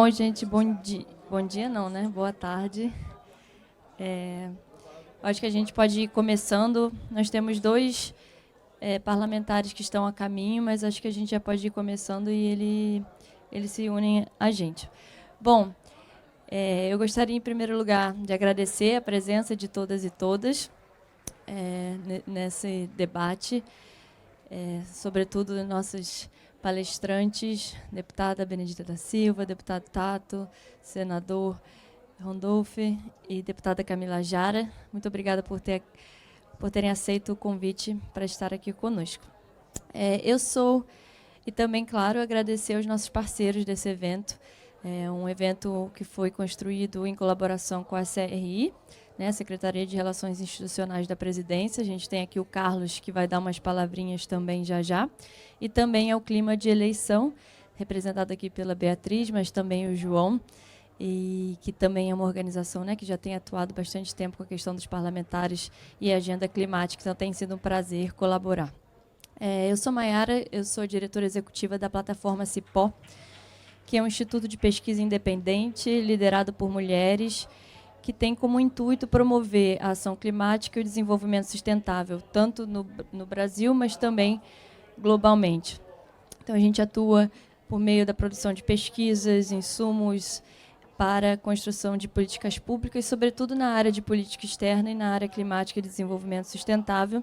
Bom, gente, bom dia não, né? Boa tarde. Acho que a gente pode ir começando. Nós temos dois parlamentares que estão a caminho, mas acho que a gente já pode ir começando e eles se unem a gente. Bom, eu gostaria, em primeiro lugar, de agradecer a presença de todas e todas nesse debate, sobretudo nossos palestrantes, deputada Benedita da Silva, deputado Tato, senador Randolph e deputada Camila Jara. Muito obrigada por terem aceito o convite para estar aqui conosco. E também, claro, agradecer aos nossos parceiros desse evento. É um evento que foi construído em colaboração com a CRI, né, Secretaria de Relações Institucionais da Presidência. A gente tem aqui o Carlos, que vai dar umas palavrinhas também já. E também é o clima de eleição, representado aqui pela Beatriz, mas também o João, e que também é uma organização, né, que já tem atuado bastante tempo com a questão dos parlamentares e a agenda climática, então tem sido um prazer colaborar. Eu sou Maiara, eu sou diretora executiva da plataforma Cipó, que é um instituto de pesquisa independente, liderado por mulheres, que tem como intuito promover a ação climática e o desenvolvimento sustentável, tanto no Brasil, mas também globalmente. Então, a gente atua por meio da produção de pesquisas, insumos para a construção de políticas públicas, sobretudo na área de política externa e na área climática e desenvolvimento sustentável.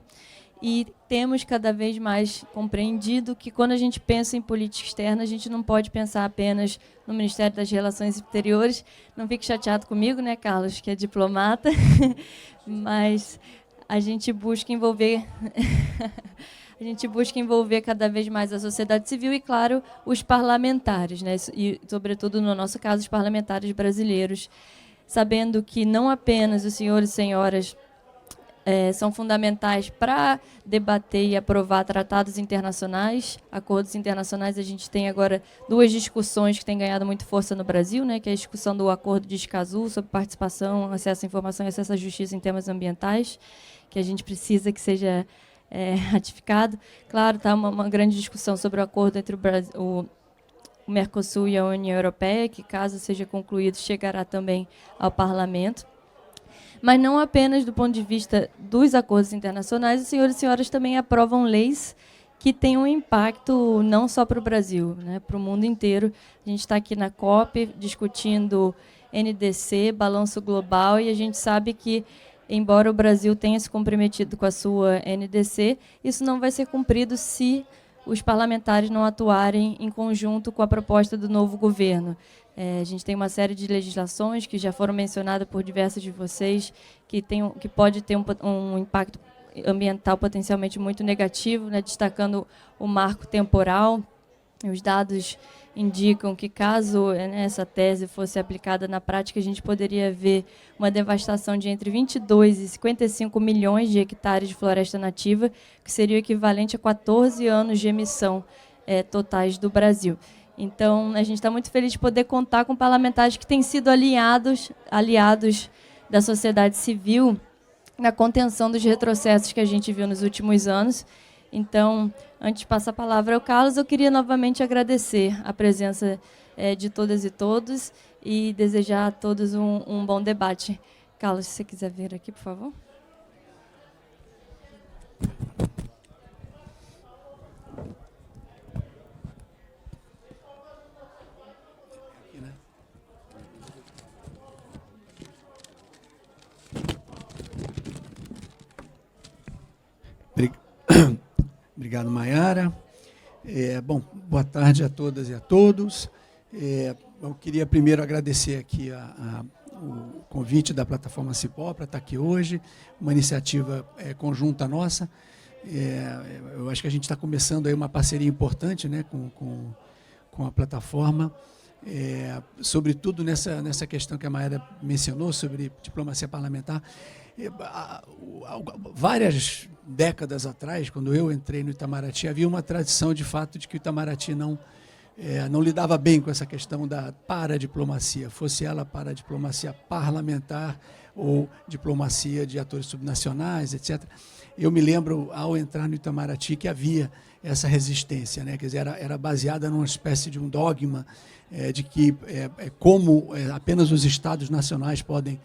E temos cada vez mais compreendido que, quando a gente pensa em política externa, a gente não pode pensar apenas no Ministério das Relações Exteriores. Não fique chateado comigo, né, Carlos, que é diplomata, mas a gente busca envolver cada vez mais a sociedade civil e, claro, os parlamentares, né? E, sobretudo, no nosso caso, os parlamentares brasileiros, sabendo que não apenas os senhores e senhoras são fundamentais para debater e aprovar tratados internacionais, acordos internacionais. A gente tem agora duas discussões que têm ganhado muito força no Brasil, né, que é a discussão do Acordo de Escazú sobre participação, acesso à informação e acesso à justiça em temas ambientais, que a gente precisa que seja ratificado. Claro, está uma grande discussão sobre o acordo entre o Mercosul e a União Europeia, que, caso seja concluído, chegará também ao Parlamento. Mas não apenas do ponto de vista dos acordos internacionais, os senhores e senhoras também aprovam leis que têm um impacto não só para o Brasil, né, para o mundo inteiro. A gente está aqui na COP discutindo NDC, balanço global, e a gente sabe que, embora o Brasil tenha se comprometido com a sua NDC, isso não vai ser cumprido se os parlamentares não atuarem em conjunto com a proposta do novo governo. A gente tem uma série de legislações que já foram mencionadas por diversos de vocês, que pode ter um impacto ambiental potencialmente muito negativo, né, destacando o marco temporal. Os dados indicam que, caso essa tese fosse aplicada na prática, a gente poderia ver uma devastação de entre 22 e 55 milhões de hectares de floresta nativa, que seria o equivalente a 14 anos de emissão totais do Brasil. Então, a gente está muito feliz de poder contar com parlamentares que têm sido aliados da sociedade civil na contenção dos retrocessos que a gente viu nos últimos anos. Então, antes de passar a palavra ao Carlos, eu queria novamente agradecer a presença de todas e todos e desejar a todos um bom debate. Carlos, se você quiser vir aqui, por favor. Obrigado, Maiara. Bom, boa tarde a todas e a todos. Eu queria primeiro agradecer aqui o convite da plataforma Cipó para estar aqui hoje, uma iniciativa conjunta nossa. Eu acho que a gente está começando aí uma parceria importante, né, com a plataforma, sobretudo nessa questão que a Maiara mencionou sobre diplomacia parlamentar. Várias décadas atrás, quando eu entrei no Itamaraty, havia uma tradição, de fato, de que o Itamaraty não lidava bem com essa questão da paradiplomacia, fosse ela paradiplomacia parlamentar ou diplomacia de atores subnacionais, etc. Eu me lembro, ao entrar no Itamaraty, que havia essa resistência, né? Quer dizer, era baseada numa espécie de um dogma de que apenas os Estados nacionais podem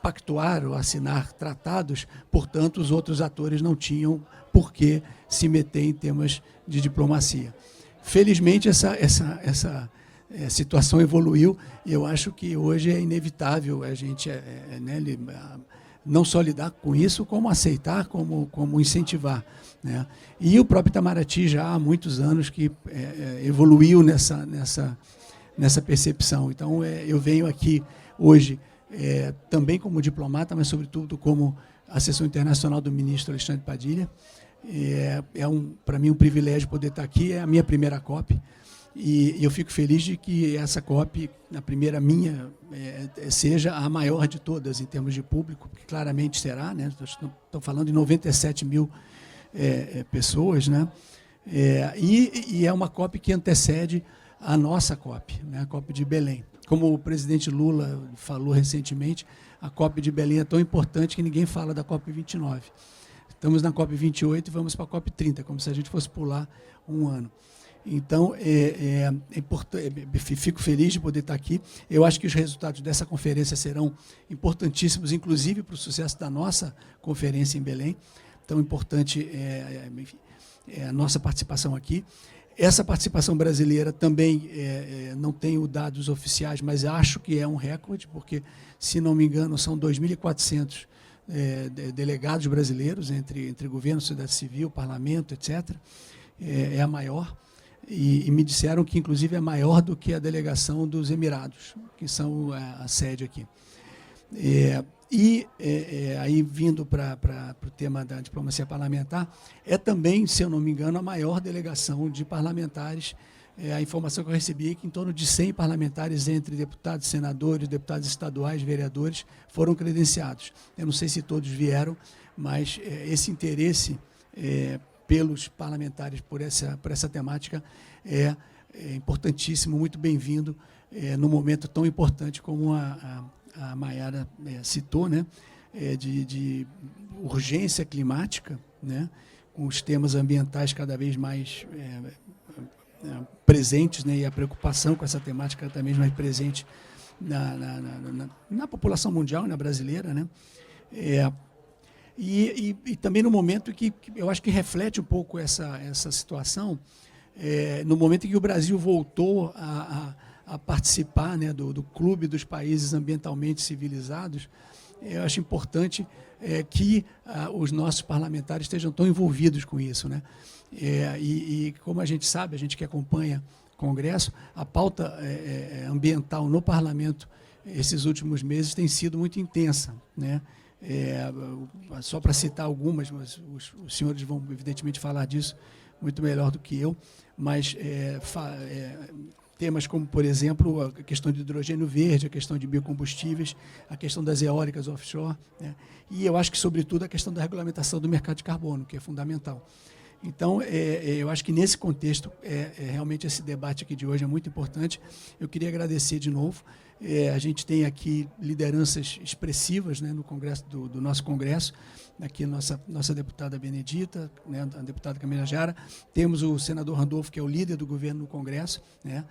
pactuar ou assinar tratados, portanto, os outros atores não tinham por que se meter em temas de diplomacia. Felizmente, essa situação evoluiu e eu acho que hoje é inevitável a gente não só lidar com isso, como aceitar, como incentivar, né? E o próprio Itamaraty já há muitos anos que evoluiu nessa percepção. Então, eu venho aqui hoje também como diplomata, mas sobretudo como assessor internacional do ministro Alexandre Padilha. Para mim, um privilégio poder estar aqui, é a minha primeira COP, e eu fico feliz de que essa COP, a primeira minha, seja a maior de todas em termos de público, que claramente será, né? Estou falando de 97 mil pessoas, né? E é uma COP que antecede a nossa COP, né? A COP de Belém. Como o presidente Lula falou recentemente, a COP de Belém é tão importante que ninguém fala da COP 29. Estamos na COP 28 e vamos para a COP 30, como se a gente fosse pular um ano. Então, fico feliz de poder estar aqui. Eu acho que os resultados dessa conferência serão importantíssimos, inclusive para o sucesso da nossa conferência em Belém. Tão importante a nossa participação aqui. Essa participação brasileira também não tenho dados oficiais, mas acho que é um recorde, porque, se não me engano, são 2.400 delegados brasileiros, entre governo, sociedade civil, parlamento, etc. É a maior. E me disseram que, inclusive, é maior do que a delegação dos Emirados, que são a sede aqui. Aí, vindo para o tema da diplomacia parlamentar, é também, se eu não me engano, a maior delegação de parlamentares. A informação que eu recebi é que em torno de 100 parlamentares, entre deputados, senadores, deputados estaduais, vereadores, foram credenciados. Eu não sei se todos vieram, mas esse interesse pelos parlamentares por essa temática é importantíssimo, muito bem-vindo, num momento tão importante como a Maiara citou, né, de urgência climática, né, com os temas ambientais cada vez mais presentes, né, e a preocupação com essa temática também mais presente na população mundial, na brasileira, né. E também no momento que eu acho que reflete um pouco essa situação, no momento em que o Brasil voltou a participar, né, do clube dos países ambientalmente civilizados. Eu acho importante que os nossos parlamentares estejam tão envolvidos com isso, né? E como a gente sabe, a gente que acompanha o Congresso, a pauta ambiental no parlamento esses últimos meses tem sido muito intensa, né? Só para citar algumas, mas os senhores vão evidentemente falar disso muito melhor do que eu, mas temas como, por exemplo, a questão de hidrogênio verde, a questão de biocombustíveis, a questão das eólicas offshore, né? E eu acho que, sobretudo, a questão da regulamentação do mercado de carbono, que é fundamental. Então, eu acho que nesse contexto, realmente esse debate aqui de hoje é muito importante. Eu queria agradecer de novo. A gente tem aqui lideranças expressivas, né, no Congresso, do nosso Congresso, aqui nossa deputada Benedita, né, a deputada Camila Jara, temos o senador Randolfo, que é o líder do governo no Congresso, né,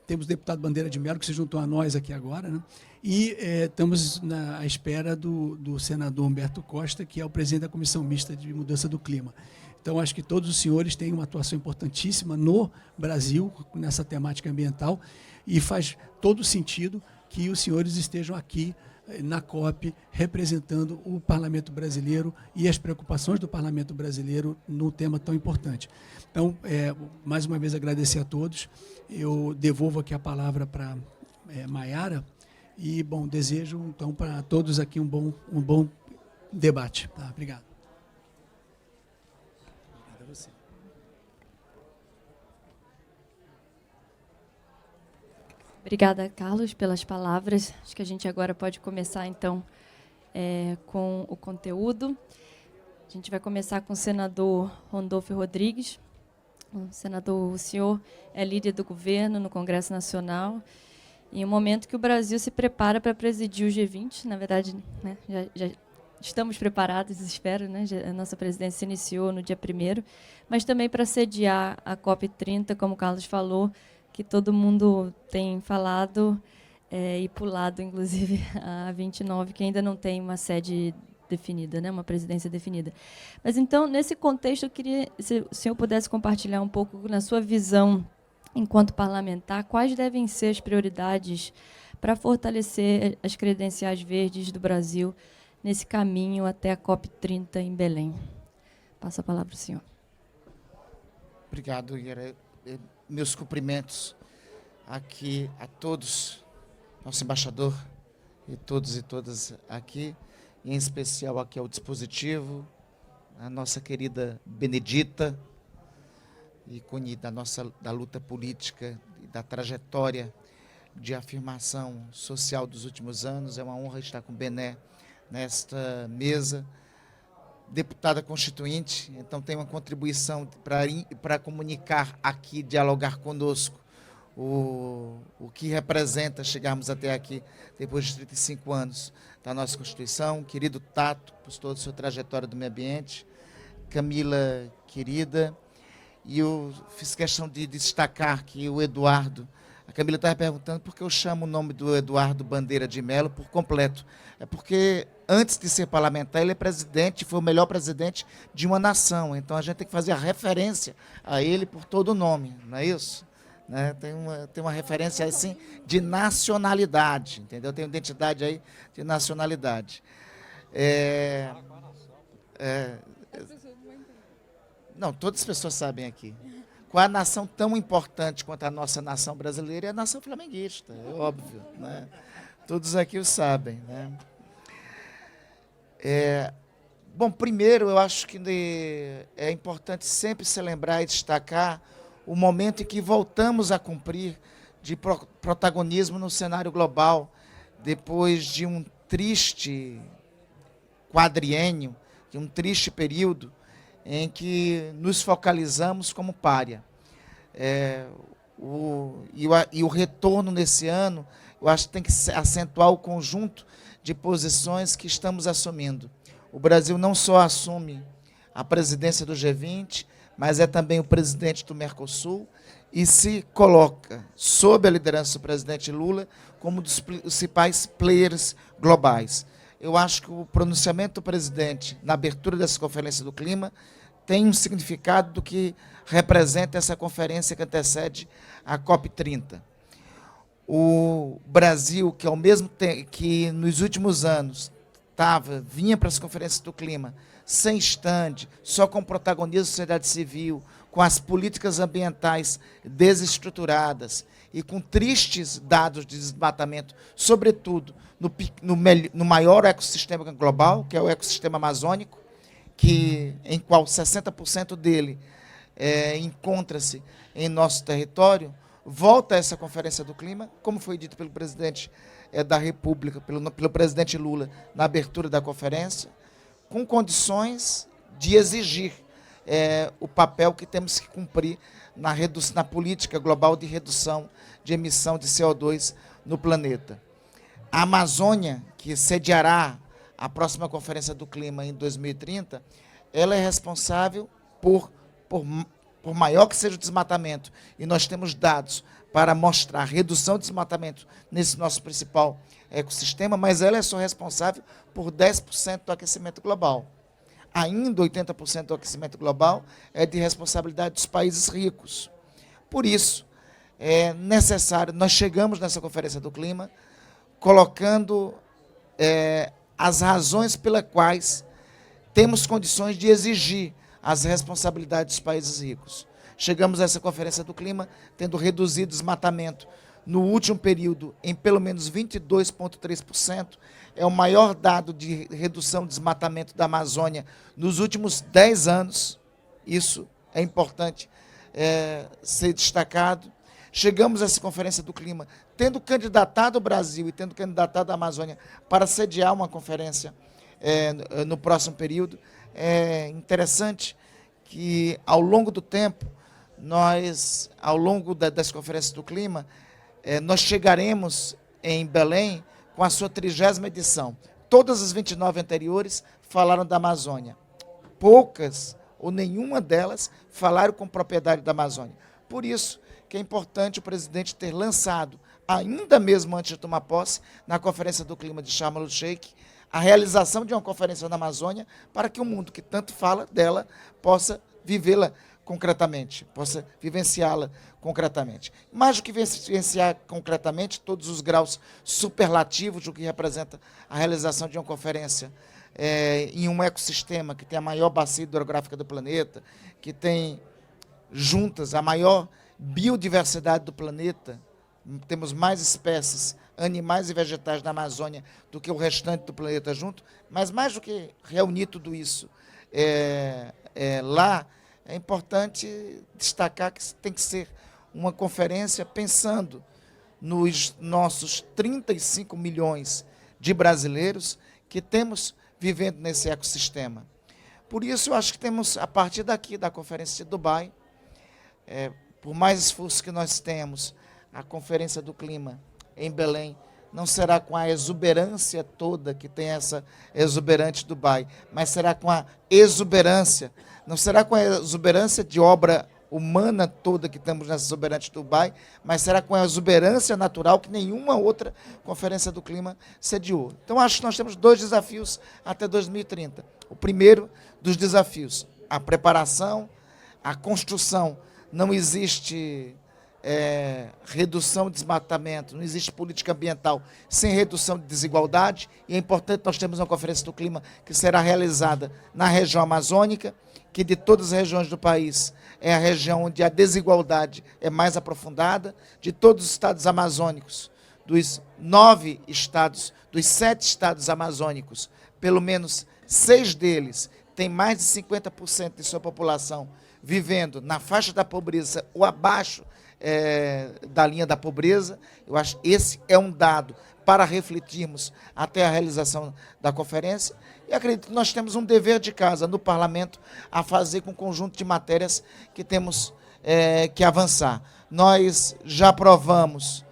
temos o deputado Bandeira de Mello, que se juntou a nós aqui agora, né, e estamos à espera do senador Humberto Costa, que é o presidente da Comissão Mista de Mudança do Clima. Então, acho que todos os senhores têm uma atuação importantíssima no Brasil, nessa temática ambiental, e faz todo sentido que os senhores estejam aqui na COP, representando o Parlamento brasileiro e as preocupações do Parlamento brasileiro num tema tão importante. Então, mais uma vez, agradecer a todos. Eu devolvo aqui a palavra para Maiara e, bom, desejo, então, para todos aqui um bom debate. Tá? Obrigado. Obrigado a você. Obrigada, Carlos, pelas palavras. Acho que a gente agora pode começar, então, com o conteúdo. A gente vai começar com o senador Randolfo Rodrigues. O senador, o senhor é líder do governo no Congresso Nacional em um momento que o Brasil se prepara para presidir o G20, na verdade, né, já estamos preparados, espero, né, a nossa presidência se iniciou no dia 1º, mas também para sediar a COP30, como o Carlos falou, que todo mundo tem falado e pulado, inclusive, a 29, que ainda não tem uma sede definida, né, uma presidência definida. Mas, então, nesse contexto, eu queria, se o senhor pudesse compartilhar um pouco, na sua visão, enquanto parlamentar, quais devem ser as prioridades para fortalecer as credenciais verdes do Brasil nesse caminho até a COP30 em Belém. Passo a palavra para o senhor. Obrigado, Ira. Meus cumprimentos aqui a todos, nosso embaixador e todos e todas aqui, em especial aqui ao dispositivo, a nossa querida Benedita, ícone da luta política e da trajetória de afirmação social dos últimos anos. É uma honra estar com o Bené nesta mesa. Deputada constituinte, então tem uma contribuição para comunicar aqui, dialogar conosco o que representa chegarmos até aqui depois de 35 anos da nossa Constituição. Querido Tato, por toda a sua trajetória do meio ambiente, Camila, querida, e eu fiz questão de destacar que o Eduardo, a Camila estava perguntando por que eu chamo o nome do Eduardo Bandeira de Mello por completo. É porque, antes de ser parlamentar, ele é presidente, foi o melhor presidente de uma nação. Então, a gente tem que fazer a referência a ele por todo o nome, não é isso? Né? Tem uma referência, assim, de nacionalidade, entendeu? Tem uma identidade aí de nacionalidade. Não, todas as pessoas sabem aqui. Qual a nação tão importante quanto a nossa nação brasileira é a nação flamenguista, é óbvio, né? Todos aqui o sabem, né? Bom, primeiro, eu acho que é importante sempre se lembrar e destacar o momento em que voltamos a cumprir de protagonismo no cenário global, depois de um triste quadriênio, de um triste período, em que nos focalizamos como pária. E o retorno nesse ano, eu acho que tem que acentuar o conjunto de posições que estamos assumindo. O Brasil não só assume a presidência do G20, mas é também o presidente do Mercosul e se coloca, sob a liderança do presidente Lula, como um dos principais players globais. Eu acho que o pronunciamento do presidente na abertura dessa Conferência do Clima tem um significado do que representa essa conferência que antecede a COP30. O Brasil, que ao mesmo tempo que nos últimos anos vinha para as conferências do clima sem stand, só com protagonismo da sociedade civil, com as políticas ambientais desestruturadas e com tristes dados de desmatamento, sobretudo no maior ecossistema global, que é o ecossistema amazônico, em qual 60% dele encontra-se em nosso território, volta a essa Conferência do Clima, como foi dito pelo presidente da República, pelo presidente Lula, na abertura da conferência, com condições de exigir o papel que temos que cumprir na política global de redução de emissão de CO2 no planeta. A Amazônia, que sediará a próxima Conferência do Clima em 2030, ela é responsável por maior que seja o desmatamento, e nós temos dados para mostrar redução de desmatamento nesse nosso principal ecossistema, mas ela é só responsável por 10% do aquecimento global. Ainda 80% do aquecimento global é de responsabilidade dos países ricos. Por isso, é necessário, nós chegamos nessa Conferência do Clima colocando as razões pelas quais temos condições de exigir as responsabilidades dos países ricos. Chegamos a essa Conferência do Clima tendo reduzido o desmatamento no último período em pelo menos 22,3%. É o maior dado de redução de desmatamento da Amazônia nos últimos 10 anos. Isso é importante ser destacado. Chegamos a essa Conferência do Clima tendo candidatado o Brasil e tendo candidatado a Amazônia para sediar uma conferência no próximo período. É interessante que, ao longo do tempo, nós, ao longo das conferências do clima, nós chegaremos em Belém com a sua 30ª edição. Todas as 29 anteriores falaram da Amazônia. Poucas ou nenhuma delas falaram com propriedade da Amazônia. Por isso que é importante o presidente ter lançado, ainda mesmo antes de tomar posse, na Conferência do Clima de Sharm el-Sheikh, a realização de uma conferência na Amazônia para que o mundo que tanto fala dela possa vivê-la concretamente, possa vivenciá-la concretamente. Mais do que vivenciar concretamente, todos os graus superlativos do que representa a realização de uma conferência em um ecossistema que tem a maior bacia hidrográfica do planeta, que tem juntas a maior biodiversidade do planeta, temos mais espécies animais e vegetais na Amazônia do que o restante do planeta junto, mas mais do que reunir tudo isso lá, é importante destacar que tem que ser uma conferência pensando nos nossos 35 milhões de brasileiros que temos vivendo nesse ecossistema. Por isso, eu acho que temos, a partir daqui, da Conferência de Dubai, por mais esforço que nós temos, a Conferência do Clima em Belém não será com a exuberância toda que tem essa exuberante Dubai, mas será com a exuberância, não será com a exuberância de obra humana toda que temos nessa exuberante Dubai, mas será com a exuberância natural que nenhuma outra Conferência do Clima sediou. Então, acho que nós temos 2 desafios até 2030. O primeiro dos desafios, a preparação, a construção. Não existe redução de desmatamento, não existe política ambiental sem redução de desigualdade, e é importante nós termos uma Conferência do Clima que será realizada na região amazônica, que de todas as regiões do país é a região onde a desigualdade é mais aprofundada, de todos os estados amazônicos, dos 9 estados, dos 7 estados amazônicos, pelo menos 6 deles têm mais de 50% de sua população vivendo na faixa da pobreza ou abaixo da linha da pobreza. Eu acho que esse é um dado para refletirmos até a realização da conferência. E acredito que nós temos um dever de casa no parlamento a fazer com um conjunto de matérias que temos que avançar. Nós já aprovamos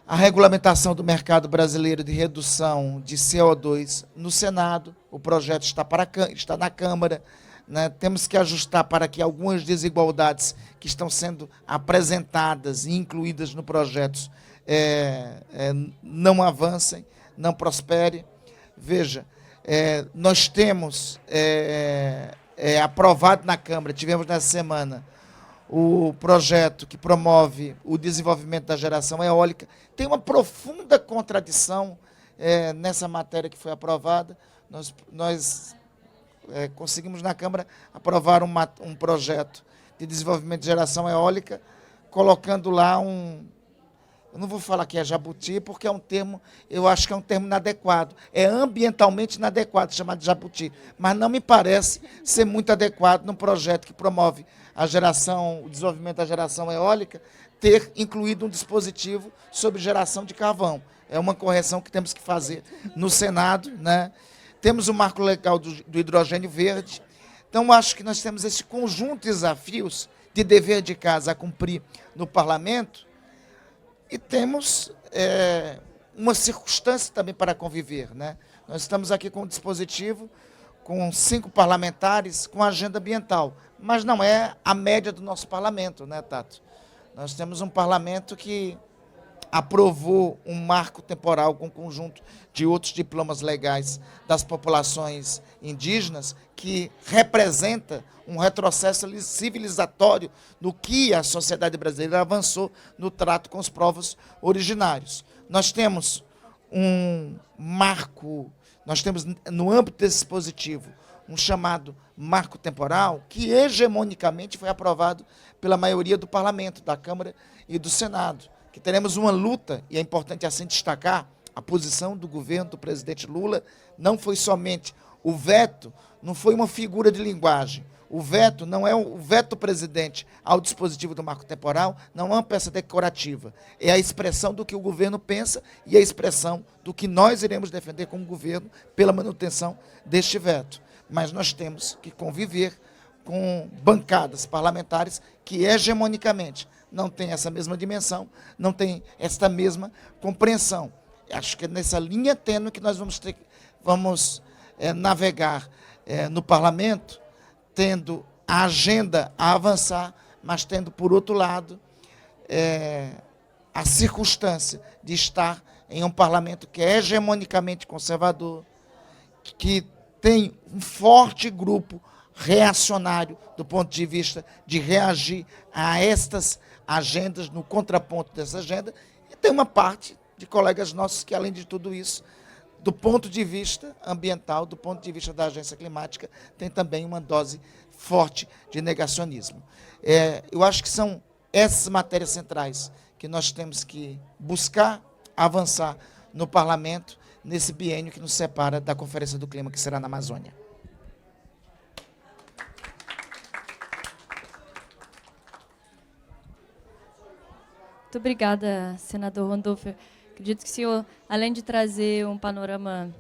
a regulamentação do mercado brasileiro de redução de CO2 no Senado, o projeto está na Câmara, né? Temos que ajustar para que algumas desigualdades que estão sendo apresentadas e incluídas no projeto não avancem, não prosperem. Veja, nós temos aprovado na Câmara, tivemos nessa semana, o projeto que promove o desenvolvimento da geração eólica. Tem uma profunda contradição nessa matéria que foi aprovada. Nós conseguimos na Câmara aprovar um projeto de desenvolvimento de geração eólica, colocando lá eu não vou falar que é jabuti, porque é um termo, eu acho que é um termo inadequado. É ambientalmente inadequado chamar de jabuti, mas não me parece ser muito adequado num projeto que promove o desenvolvimento da geração eólica, ter incluído um dispositivo sobre geração de carvão. É uma correção que temos que fazer no Senado, né? Temos o marco legal do hidrogênio verde. Então, acho que nós temos esse conjunto de desafios de dever de casa a cumprir no parlamento, e temos uma circunstância também para conviver, né? Nós estamos aqui com um dispositivo, com 5 parlamentares, com agenda ambiental, mas não é a média do nosso parlamento, né, Tato? Nós temos um parlamento que aprovou um marco temporal com um conjunto de outros diplomas legais das populações indígenas, que representa um retrocesso civilizatório no que a sociedade brasileira avançou no trato com os povos originários. Nós temos um marco, nós temos no âmbito desse dispositivo um chamado marco temporal, que hegemonicamente foi aprovado pela maioria do parlamento, da Câmara e do Senado, que teremos uma luta, e é importante assim destacar, a posição do governo do presidente Lula não foi somente o veto, não foi uma figura de linguagem. O veto não é o veto do presidente ao dispositivo do marco temporal, não é uma peça decorativa. É a expressão do que o governo pensa e a expressão do que nós iremos defender como governo pela manutenção deste veto. Mas nós temos que conviver com bancadas parlamentares que hegemonicamente não tem essa mesma dimensão, não tem esta mesma compreensão. Acho que é nessa linha tênue que nós vamos navegar no parlamento, tendo a agenda a avançar, mas tendo, por outro lado, a circunstância de estar em um parlamento que é hegemonicamente conservador, que tem um forte grupo reacionário do ponto de vista de reagir a estas agendas, no contraponto dessa agenda, e tem uma parte de colegas nossos que, além de tudo isso, do ponto de vista ambiental, do ponto de vista da agência climática, tem também uma dose forte de negacionismo. Eu acho que são essas matérias centrais que nós temos que buscar avançar no parlamento, nesse biênio que nos separa da Conferência do Clima, que será na Amazônia. Muito obrigada, senador Randolph. Acredito que o senhor, além de trazer um panorama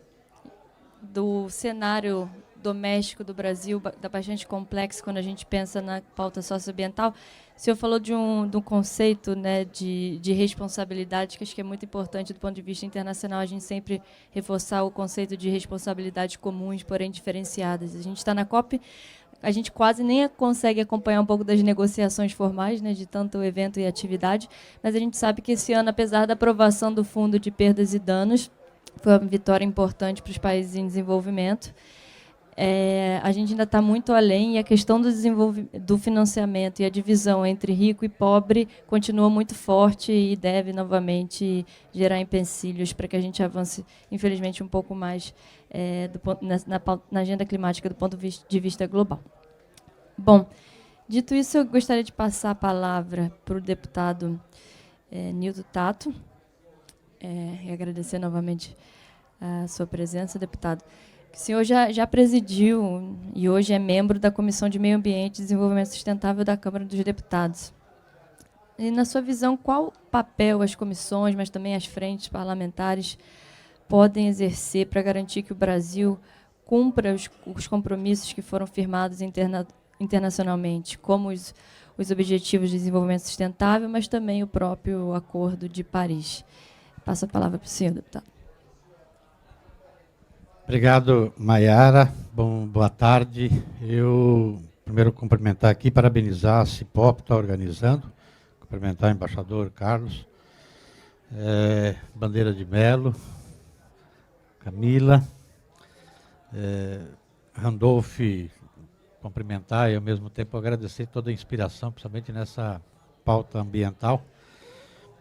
do cenário doméstico do Brasil, bastante complexo quando a gente pensa na pauta socioambiental, o senhor falou de um conceito, né, de responsabilidade, que acho que é muito importante do ponto de vista internacional, a gente sempre reforçar o conceito de responsabilidades comuns, porém diferenciadas. A gente está na COP, a gente quase nem consegue acompanhar um pouco das negociações formais, né, de tanto evento e atividade, mas a gente sabe que esse ano, apesar da aprovação do Fundo de Perdas e Danos, foi uma vitória importante para os países em desenvolvimento. A gente ainda está muito além, e a questão do financiamento e a divisão entre rico e pobre continua muito forte e deve novamente gerar empecilhos para que a gente avance, infelizmente, um pouco mais na agenda climática do ponto de vista global. Bom, dito isso, eu gostaria de passar a palavra para o deputado Nilton Tato, e agradecer novamente a sua presença, deputado. O senhor já presidiu e hoje é membro da Comissão de Meio Ambiente e Desenvolvimento Sustentável da Câmara dos Deputados. E, na sua visão, qual papel as comissões, mas também as frentes parlamentares, podem exercer para garantir que o Brasil cumpra os compromissos que foram firmados internacionalmente, como os Objetivos de Desenvolvimento Sustentável, mas também o próprio Acordo de Paris? Passo a palavra para o senhor, deputado. Obrigado, Maiara. Boa tarde. Eu, primeiro, cumprimentar aqui, parabenizar a Cipop, que está organizando, cumprimentar o embaixador Carlos, Bandeira de Melo, Camila, Randolph, cumprimentar e, ao mesmo tempo, agradecer toda a inspiração, principalmente nessa pauta ambiental.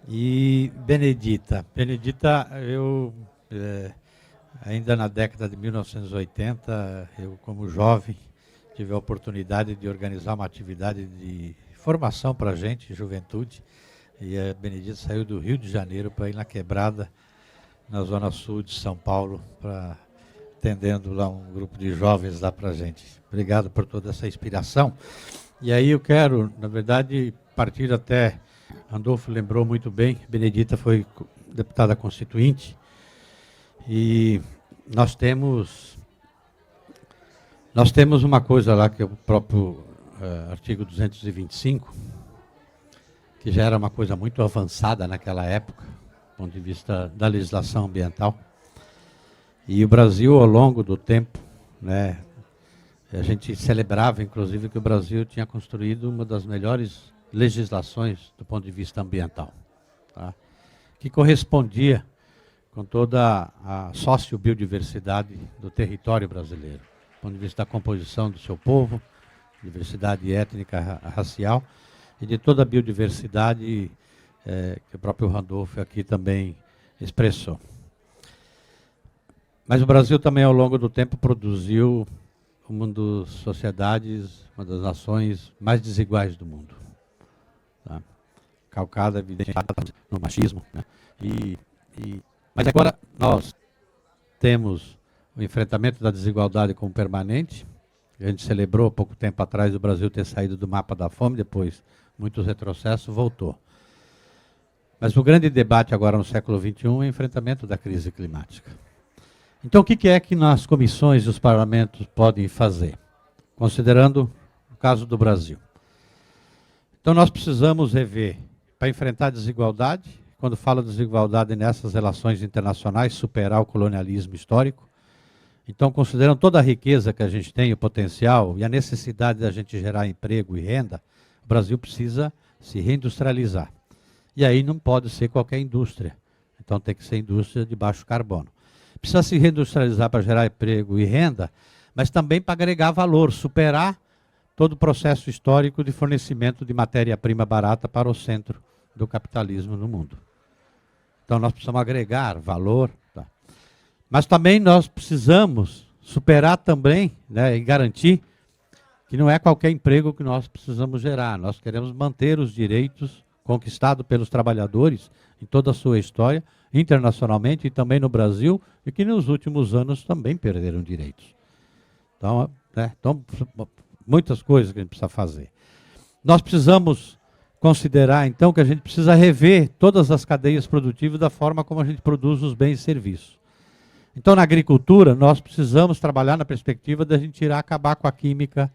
E Benedita, eu... ainda na década de 1980, eu, como jovem, tive a oportunidade de organizar uma atividade de formação para a gente, juventude, e a Benedita saiu do Rio de Janeiro para ir na Quebrada, na Zona Sul de São Paulo, atendendo lá um grupo de jovens lá para a gente. Obrigado por toda essa inspiração. E aí eu quero, na verdade, partir até... Randolph lembrou muito bem, Benedita foi deputada constituinte, e nós temos uma coisa lá, que é o próprio artigo 225, que já era uma coisa muito avançada naquela época, do ponto de vista da legislação ambiental. E o Brasil, ao longo do tempo, né, a gente celebrava, inclusive, que o Brasil tinha construído uma das melhores legislações do ponto de vista ambiental, tá? Que correspondia com toda a sociobiodiversidade do território brasileiro, do ponto de vista da composição do seu povo, diversidade étnica, racial, e de toda a biodiversidade que o próprio Randolph aqui também expressou. Mas o Brasil também, ao longo do tempo, produziu uma das sociedades, uma das nações mais desiguais do mundo, tá? Calcada, evidentemente, no machismo, né? Mas agora nós temos o enfrentamento da desigualdade como permanente. A gente celebrou há pouco tempo atrás o Brasil ter saído do mapa da fome, depois muitos retrocessos, voltou. Mas o grande debate agora no século XXI é o enfrentamento da crise climática. Então, o que é que nas comissões e os parlamentos podem fazer, considerando o caso do Brasil? Então nós precisamos rever, para enfrentar a desigualdade, quando falo de desigualdade nessas relações internacionais, superar o colonialismo histórico. Então, considerando toda a riqueza que a gente tem, o potencial e a necessidade da gente gerar emprego e renda, o Brasil precisa se reindustrializar. E aí não pode ser qualquer indústria. Então tem que ser indústria de baixo carbono. Precisa se reindustrializar para gerar emprego e renda, mas também para agregar valor, superar todo o processo histórico de fornecimento de matéria-prima barata para o centro do capitalismo no mundo. Então nós precisamos agregar valor. Tá? Mas também nós precisamos superar também, né, e garantir que não é qualquer emprego que nós precisamos gerar. Nós queremos manter os direitos conquistados pelos trabalhadores em toda a sua história, internacionalmente e também no Brasil, e que nos últimos anos também perderam direitos. Então, muitas coisas que a gente precisa fazer. Nós precisamos considerar, então, que a gente precisa rever todas as cadeias produtivas da forma como a gente produz os bens e serviços. Então, na agricultura, nós precisamos trabalhar na perspectiva de a gente acabar com a química,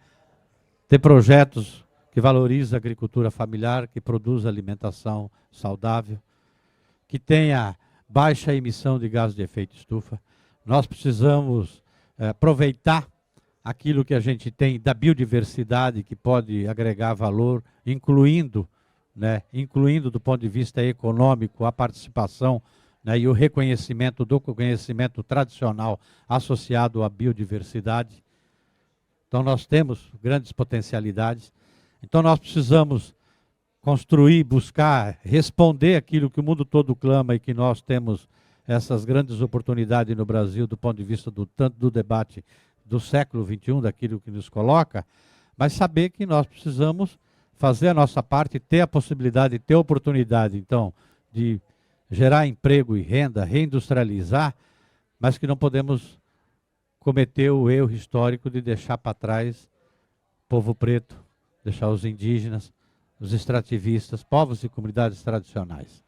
ter projetos que valorizam a agricultura familiar, que produz alimentação saudável, que tenha baixa emissão de gases de efeito estufa. Nós precisamos aproveitar aquilo que a gente tem da biodiversidade, que pode agregar valor, incluindo do ponto de vista econômico, a participação, né, e o reconhecimento do conhecimento tradicional associado à biodiversidade. Então nós temos grandes potencialidades. Então nós precisamos construir, buscar, responder aquilo que o mundo todo clama e que nós temos essas grandes oportunidades no Brasil do ponto de vista tanto do debate do século XXI, daquilo que nos coloca, mas saber que nós precisamos fazer a nossa parte, ter a possibilidade, ter a oportunidade, então, de gerar emprego e renda, reindustrializar, mas que não podemos cometer o erro histórico de deixar para trás o povo preto, deixar os indígenas, os extrativistas, povos e comunidades tradicionais.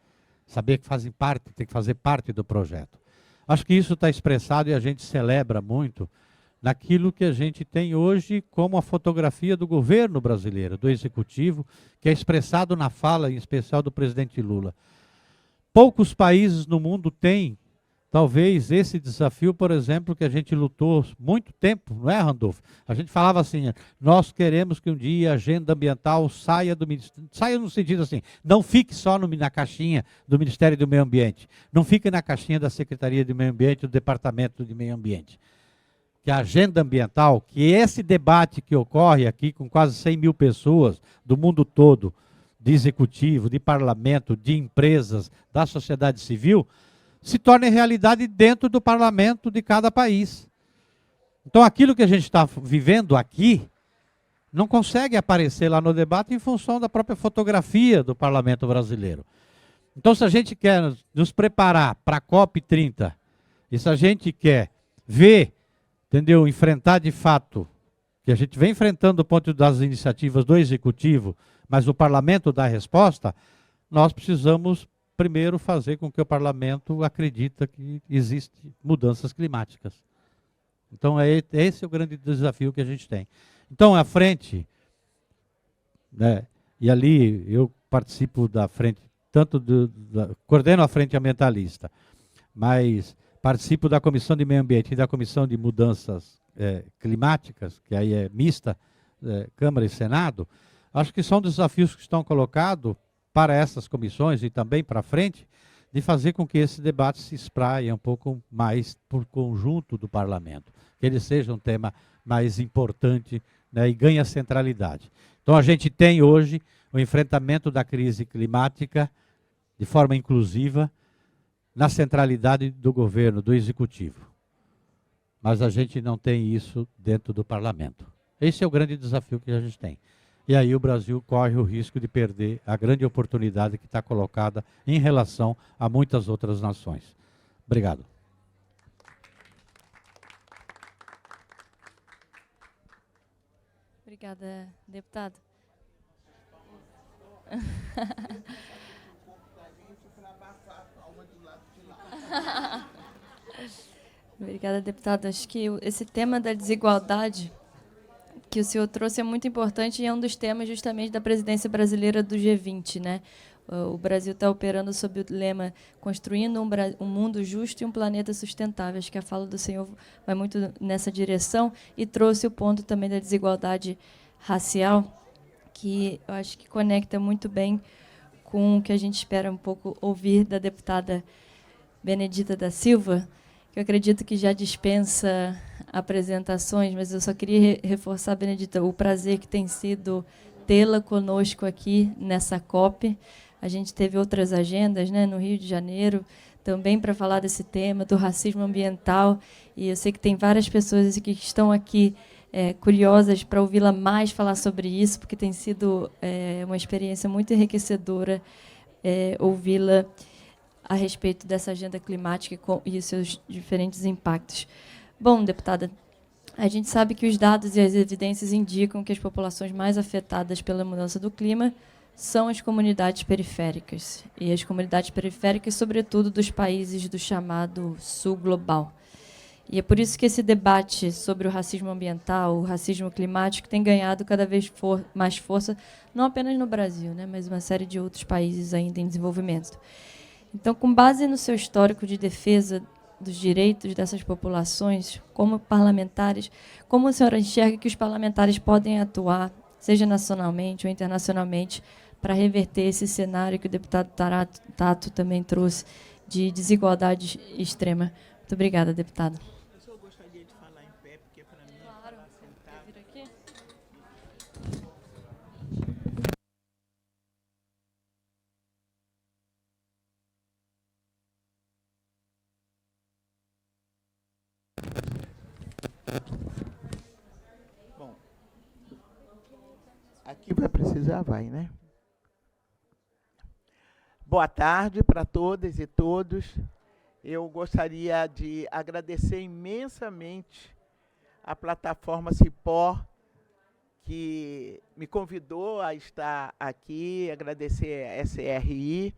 Saber que fazem parte, tem que fazer parte do projeto. Acho que isso está expressado e a gente celebra muito naquilo que a gente tem hoje como a fotografia do governo brasileiro, do executivo, que é expressado na fala, em especial do presidente Lula. Poucos países no mundo têm, talvez, esse desafio, por exemplo, que a gente lutou muito tempo, não é, Randolfo? A gente falava assim, nós queremos que um dia a agenda ambiental saia do Ministério, saia no sentido assim, não fique só na caixinha do Ministério do Meio Ambiente, não fique na caixinha da Secretaria de Meio Ambiente, do Departamento de Meio Ambiente. Que a agenda ambiental, que esse debate que ocorre aqui com quase 100 mil pessoas do mundo todo, de executivo, de parlamento, de empresas, da sociedade civil, se torne realidade dentro do parlamento de cada país. Então aquilo que a gente está vivendo aqui não consegue aparecer lá no debate em função da própria fotografia do parlamento brasileiro. Então se a gente quer nos preparar para a COP30, e se a gente quer ver, entendeu, enfrentar de fato, que a gente vem enfrentando do ponto das iniciativas do executivo, mas o parlamento dá a resposta, nós precisamos primeiro fazer com que o parlamento acredite que existem mudanças climáticas. Então esse é o grande desafio que a gente tem. Então à frente, né, e ali eu participo da frente, coordeno a frente ambientalista, mas participo da Comissão de Meio Ambiente e da Comissão de Mudanças Climáticas, que aí é mista, Câmara e Senado. Acho que são desafios que estão colocados para essas comissões e também para frente, de fazer com que esse debate se espraie um pouco mais por conjunto do parlamento, que ele seja um tema mais importante, né, e ganhe a centralidade. Então a gente tem hoje o enfrentamento da crise climática de forma inclusiva, na centralidade do governo, do executivo. Mas a gente não tem isso dentro do parlamento. Esse é o grande desafio que a gente tem. E aí o Brasil corre o risco de perder a grande oportunidade que está colocada em relação a muitas outras nações. Obrigado. Obrigada, deputado. Obrigada, deputado. Acho que esse tema da desigualdade que o senhor trouxe é muito importante e é um dos temas justamente da presidência brasileira do G20, né? O Brasil está operando sob o lema Construindo um mundo justo e um planeta sustentável. Acho que a fala do senhor vai muito nessa direção e trouxe o ponto também da desigualdade racial, que eu acho que conecta muito bem com o que a gente espera um pouco ouvir da deputada Benedita da Silva, que eu acredito que já dispensa apresentações, mas eu só queria reforçar, Benedita, o prazer que tem sido tê-la conosco aqui nessa COP. A gente teve outras agendas, né, no Rio de Janeiro, também para falar desse tema, do racismo ambiental, e eu sei que tem várias pessoas que estão aqui curiosas para ouvi-la mais falar sobre isso, porque tem sido uma experiência muito enriquecedora ouvi-la a respeito dessa agenda climática e os seus diferentes impactos. Bom, deputada, a gente sabe que os dados e as evidências indicam que as populações mais afetadas pela mudança do clima são as comunidades periféricas, e as comunidades periféricas, sobretudo, dos países do chamado Sul Global. E é por isso que esse debate sobre o racismo ambiental, o racismo climático, tem ganhado cada vez mais força, não apenas no Brasil, né, mas uma série de outros países ainda em desenvolvimento. Então, com base no seu histórico de defesa dos direitos dessas populações, como parlamentares, como a senhora enxerga que os parlamentares podem atuar, seja nacionalmente ou internacionalmente, para reverter esse cenário que o deputado Tato também trouxe, de desigualdade extrema? Muito obrigada, deputada. Eu só gostaria de falar em pé, porque para mim Claro. falar sentado. Vir aqui. Bom, aqui vai precisar, vai, né? Boa tarde para todas e todos. Eu gostaria de agradecer imensamente a plataforma Cipó, que me convidou a estar aqui, agradecer a SRI,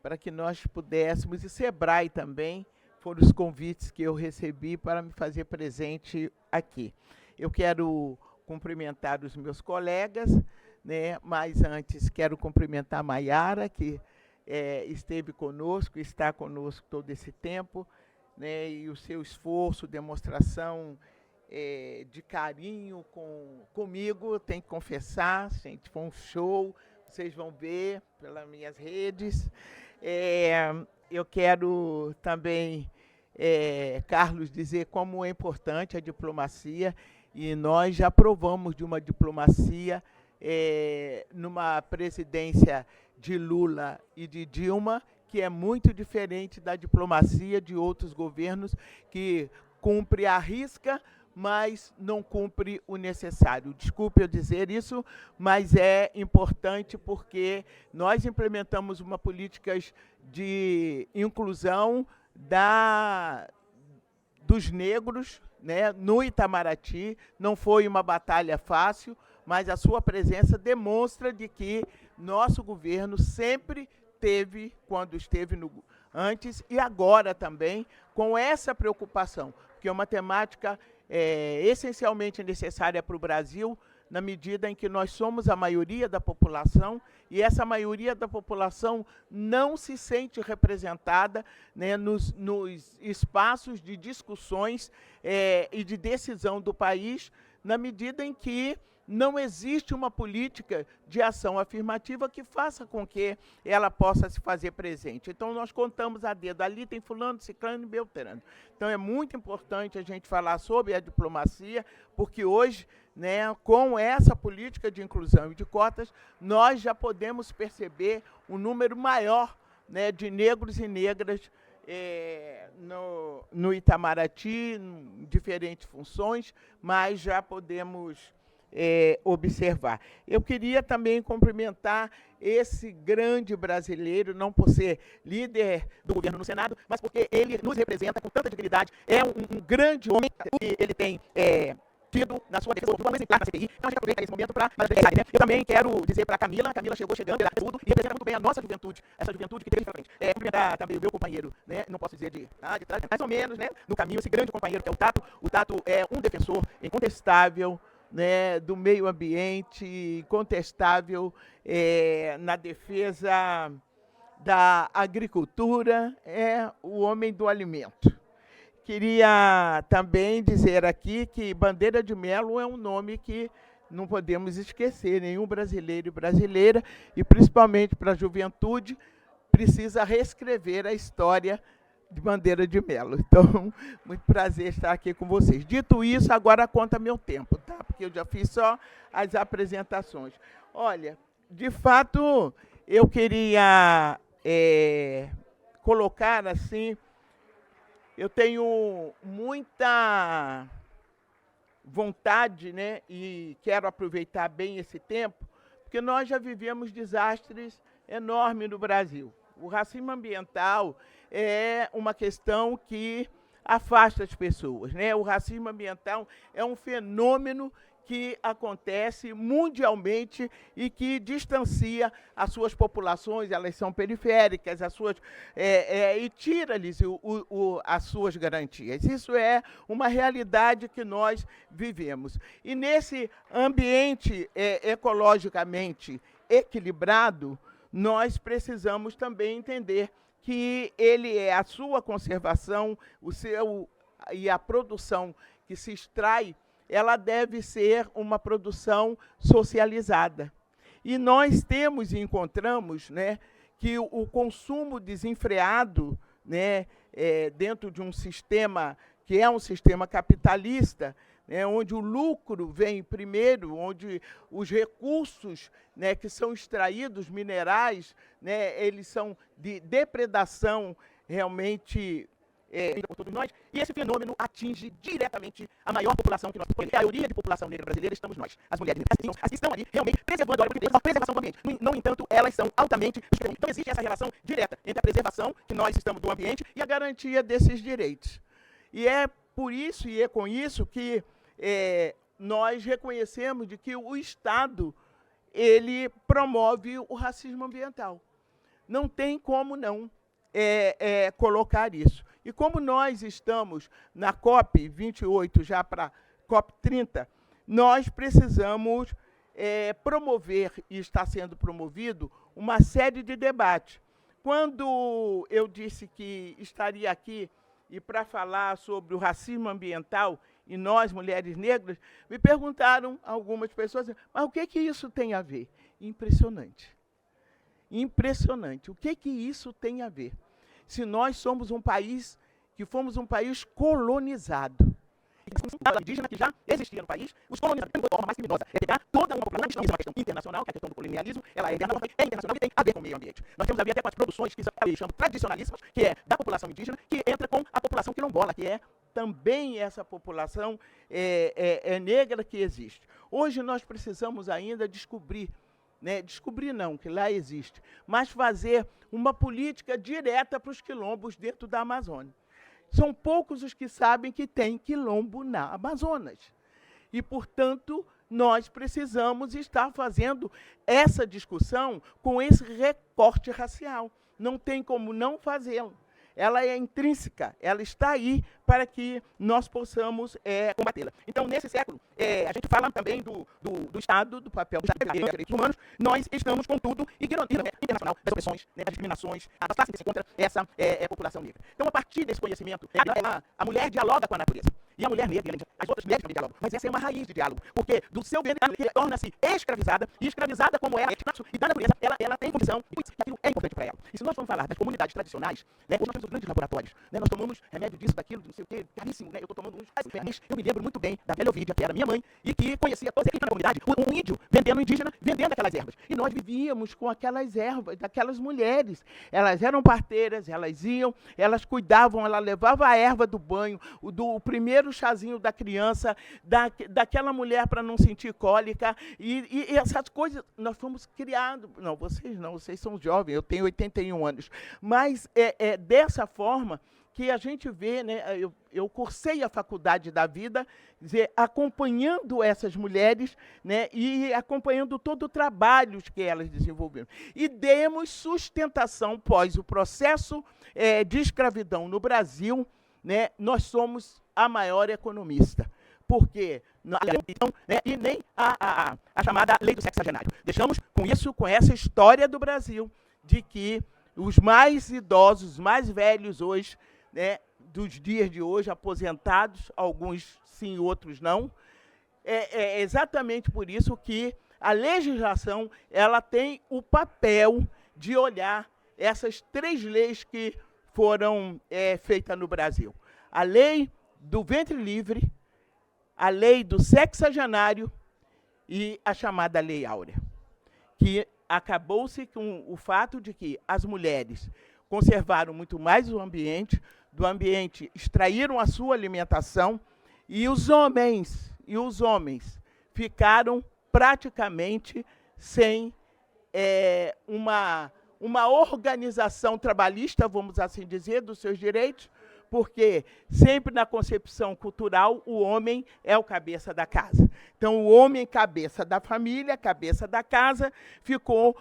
para que nós pudéssemos, e Sebrae também, foram os convites que eu recebi para me fazer presente aqui. Eu quero cumprimentar os meus colegas, né, mas antes quero cumprimentar a Maiara, que esteve conosco, está conosco todo esse tempo, né, e o seu esforço, demonstração de carinho comigo, tem que confessar, gente, foi um show, vocês vão ver pelas minhas redes. Eu quero também, Carlos, dizer como é importante a diplomacia, e nós já provamos de uma diplomacia numa presidência de Lula e de Dilma, que é muito diferente da diplomacia de outros governos, que cumpre a risca, mas não cumpre o necessário. Desculpe eu dizer isso, mas é importante porque nós implementamos uma política de inclusão dos negros, né, no Itamaraty. Não foi uma batalha fácil, mas a sua presença demonstra de que nosso governo sempre teve, quando esteve antes e agora também, com essa preocupação, porque é uma temática essencialmente necessária para o Brasil, na medida em que nós somos a maioria da população, e essa maioria da população não se sente representada, né, nos espaços de discussões e de decisão do país, na medida em que não existe uma política de ação afirmativa que faça com que ela possa se fazer presente. Então, nós contamos a dedo. Ali tem fulano, ciclano e beltrano. Então, é muito importante a gente falar sobre a diplomacia, porque hoje, né, com essa política de inclusão e de cotas, nós já podemos perceber um número maior, né, de negros e negras no Itamaraty, em diferentes funções, mas já podemos observar. Eu queria também cumprimentar esse grande brasileiro, não por ser líder do governo no Senado, mas porque ele nos representa com tanta dignidade, é um grande homem, e ele tem tido na sua defesa um exemplar na CPI, então a gente aproveita esse momento para agradecer, né? Eu também quero dizer para a Camila chegou chegando, ela tudo, e representa muito bem a nossa juventude, essa juventude que teve pra frente. Cumprimentar também o meu companheiro, né? Não posso dizer de trás, mais ou menos, né? No caminho, esse grande companheiro que é o Tato. O Tato é um defensor incontestável né, do meio ambiente, incontestável na defesa da agricultura, é o homem do alimento. Queria também dizer aqui que Bandeira de Melo é um nome que não podemos esquecer, nenhum brasileiro e brasileira, e principalmente para a juventude, precisa reescrever a história de Bandeira de Melo. Então, muito prazer estar aqui com vocês. Dito isso, agora conta meu tempo, tá? Porque eu já fiz só as apresentações. Olha, de fato, eu queria colocar assim, eu tenho muita vontade, né, e quero aproveitar bem esse tempo, porque nós já vivemos desastres enormes no Brasil. O racismo ambiental é uma questão que afasta as pessoas, né? O racismo ambiental é um fenômeno que acontece mundialmente e que distancia as suas populações, elas são periféricas, e tira-lhes as suas garantias. Isso é uma realidade que nós vivemos. E nesse ambiente ecologicamente equilibrado, nós precisamos também entender que ele é a sua conservação, e a produção que se extrai, ela deve ser uma produção socializada. E nós temos e encontramos, né, que o consumo desenfreado, né, dentro de um sistema que é um sistema capitalista, né, onde o lucro vem primeiro, onde os recursos, né, que são extraídos, minerais, né, eles são de depredação realmente por todos nós, e esse fenômeno atinge diretamente a maior população que nós temos. A maioria de população negra brasileira estamos nós, as mulheres negras, as que estão ali realmente preservando a ordem de Deus, a preservação do ambiente. No entanto, elas são altamente diferentes. Então existe essa relação direta entre a preservação que nós estamos do ambiente e a garantia desses direitos. E é por isso e é com isso que nós reconhecemos de que o Estado ele promove o racismo ambiental. Não tem como não colocar isso. E como nós estamos na COP 28, já para COP 30, nós precisamos promover, e está sendo promovido, uma série de debates. Quando eu disse que estaria aqui e para falar sobre o racismo ambiental, e nós, mulheres negras, me perguntaram algumas pessoas, mas o que isso tem a ver? Impressionante. Impressionante. O que isso tem a ver? Se nós somos um país, que fomos um país colonizado. A indígena que já existia no país, os colonizadores têm uma forma mais criminosa. É pegar toda uma população, isso é uma questão internacional, que é a questão do colonialismo, ela é internacional e tem a ver com o meio ambiente. Nós temos a ver até com as produções que são tradicionalíssimas, que é da população indígena, que entra com a população quilombola, que é também essa população negra que existe. Hoje nós precisamos ainda descobrir, né, descobrir não, que lá existe, mas fazer uma política direta para os quilombos dentro da Amazônia. São poucos os que sabem que tem quilombo na Amazonas. E, portanto, nós precisamos estar fazendo essa discussão com esse recorte racial. Não tem como não fazê-lo. Ela é intrínseca, ela está aí para que nós possamos combatê-la. Então, nesse século, a gente fala também do Estado, do papel do Estado, dos direitos humanos. Nós estamos, contudo, ignorando a internacional das opressões, né, das discriminações, das classes que se encontra essa população negra. Então, a partir desse conhecimento, a mulher dialoga com a natureza. E a mulher negra, as outras mulheres também dialogam. Mas essa é uma raiz de diálogo. Porque do seu ventre, ela torna-se escravizada, e escravizada como ela e da natureza, ela tem condição, e aquilo é importante para ela. E se nós vamos falar das comunidades tradicionais, né, hoje nós temos grandes laboratórios, né, nós tomamos remédio disso, daquilo, não sei o quê, caríssimo, né, eu estou tomando uns, mas eu me lembro muito bem da velha Ovídia, que era minha mãe, e que conhecia toda a comunidade, um índio vendendo indígena, vendendo aquelas ervas. E nós vivíamos com aquelas ervas, daquelas mulheres. Elas eram parteiras, elas iam, elas cuidavam, ela levava a erva do banho, do primeiro chazinho da criança, daquela mulher para não sentir cólica, e essas coisas, nós fomos criados, não, vocês são jovens, eu tenho 81 anos, mas dessa forma que a gente vê, né, eu cursei a faculdade da vida, dizer, acompanhando essas mulheres, né, e acompanhando todo o trabalho que elas desenvolveram. E demos sustentação pós o processo de escravidão no Brasil, né, nós somos a maior economista. porque então, né, e nem a chamada lei do sexagenário. Deixamos com isso, com essa história do Brasil, de que os mais idosos, os mais velhos hoje, né, dos dias de hoje, aposentados, alguns sim, outros não, é exatamente por isso que a legislação ela tem o papel de olhar essas 3 leis que foram feitas no Brasil. A lei do ventre livre, a lei do sexagenário e a chamada Lei Áurea, que acabou-se com o fato de que as mulheres conservaram muito mais o ambiente, do ambiente extraíram a sua alimentação, e os homens ficaram praticamente sem uma organização trabalhista, vamos assim dizer, dos seus direitos, porque sempre na concepção cultural o homem é o cabeça da casa. Então, o homem, cabeça da família, cabeça da casa, ficou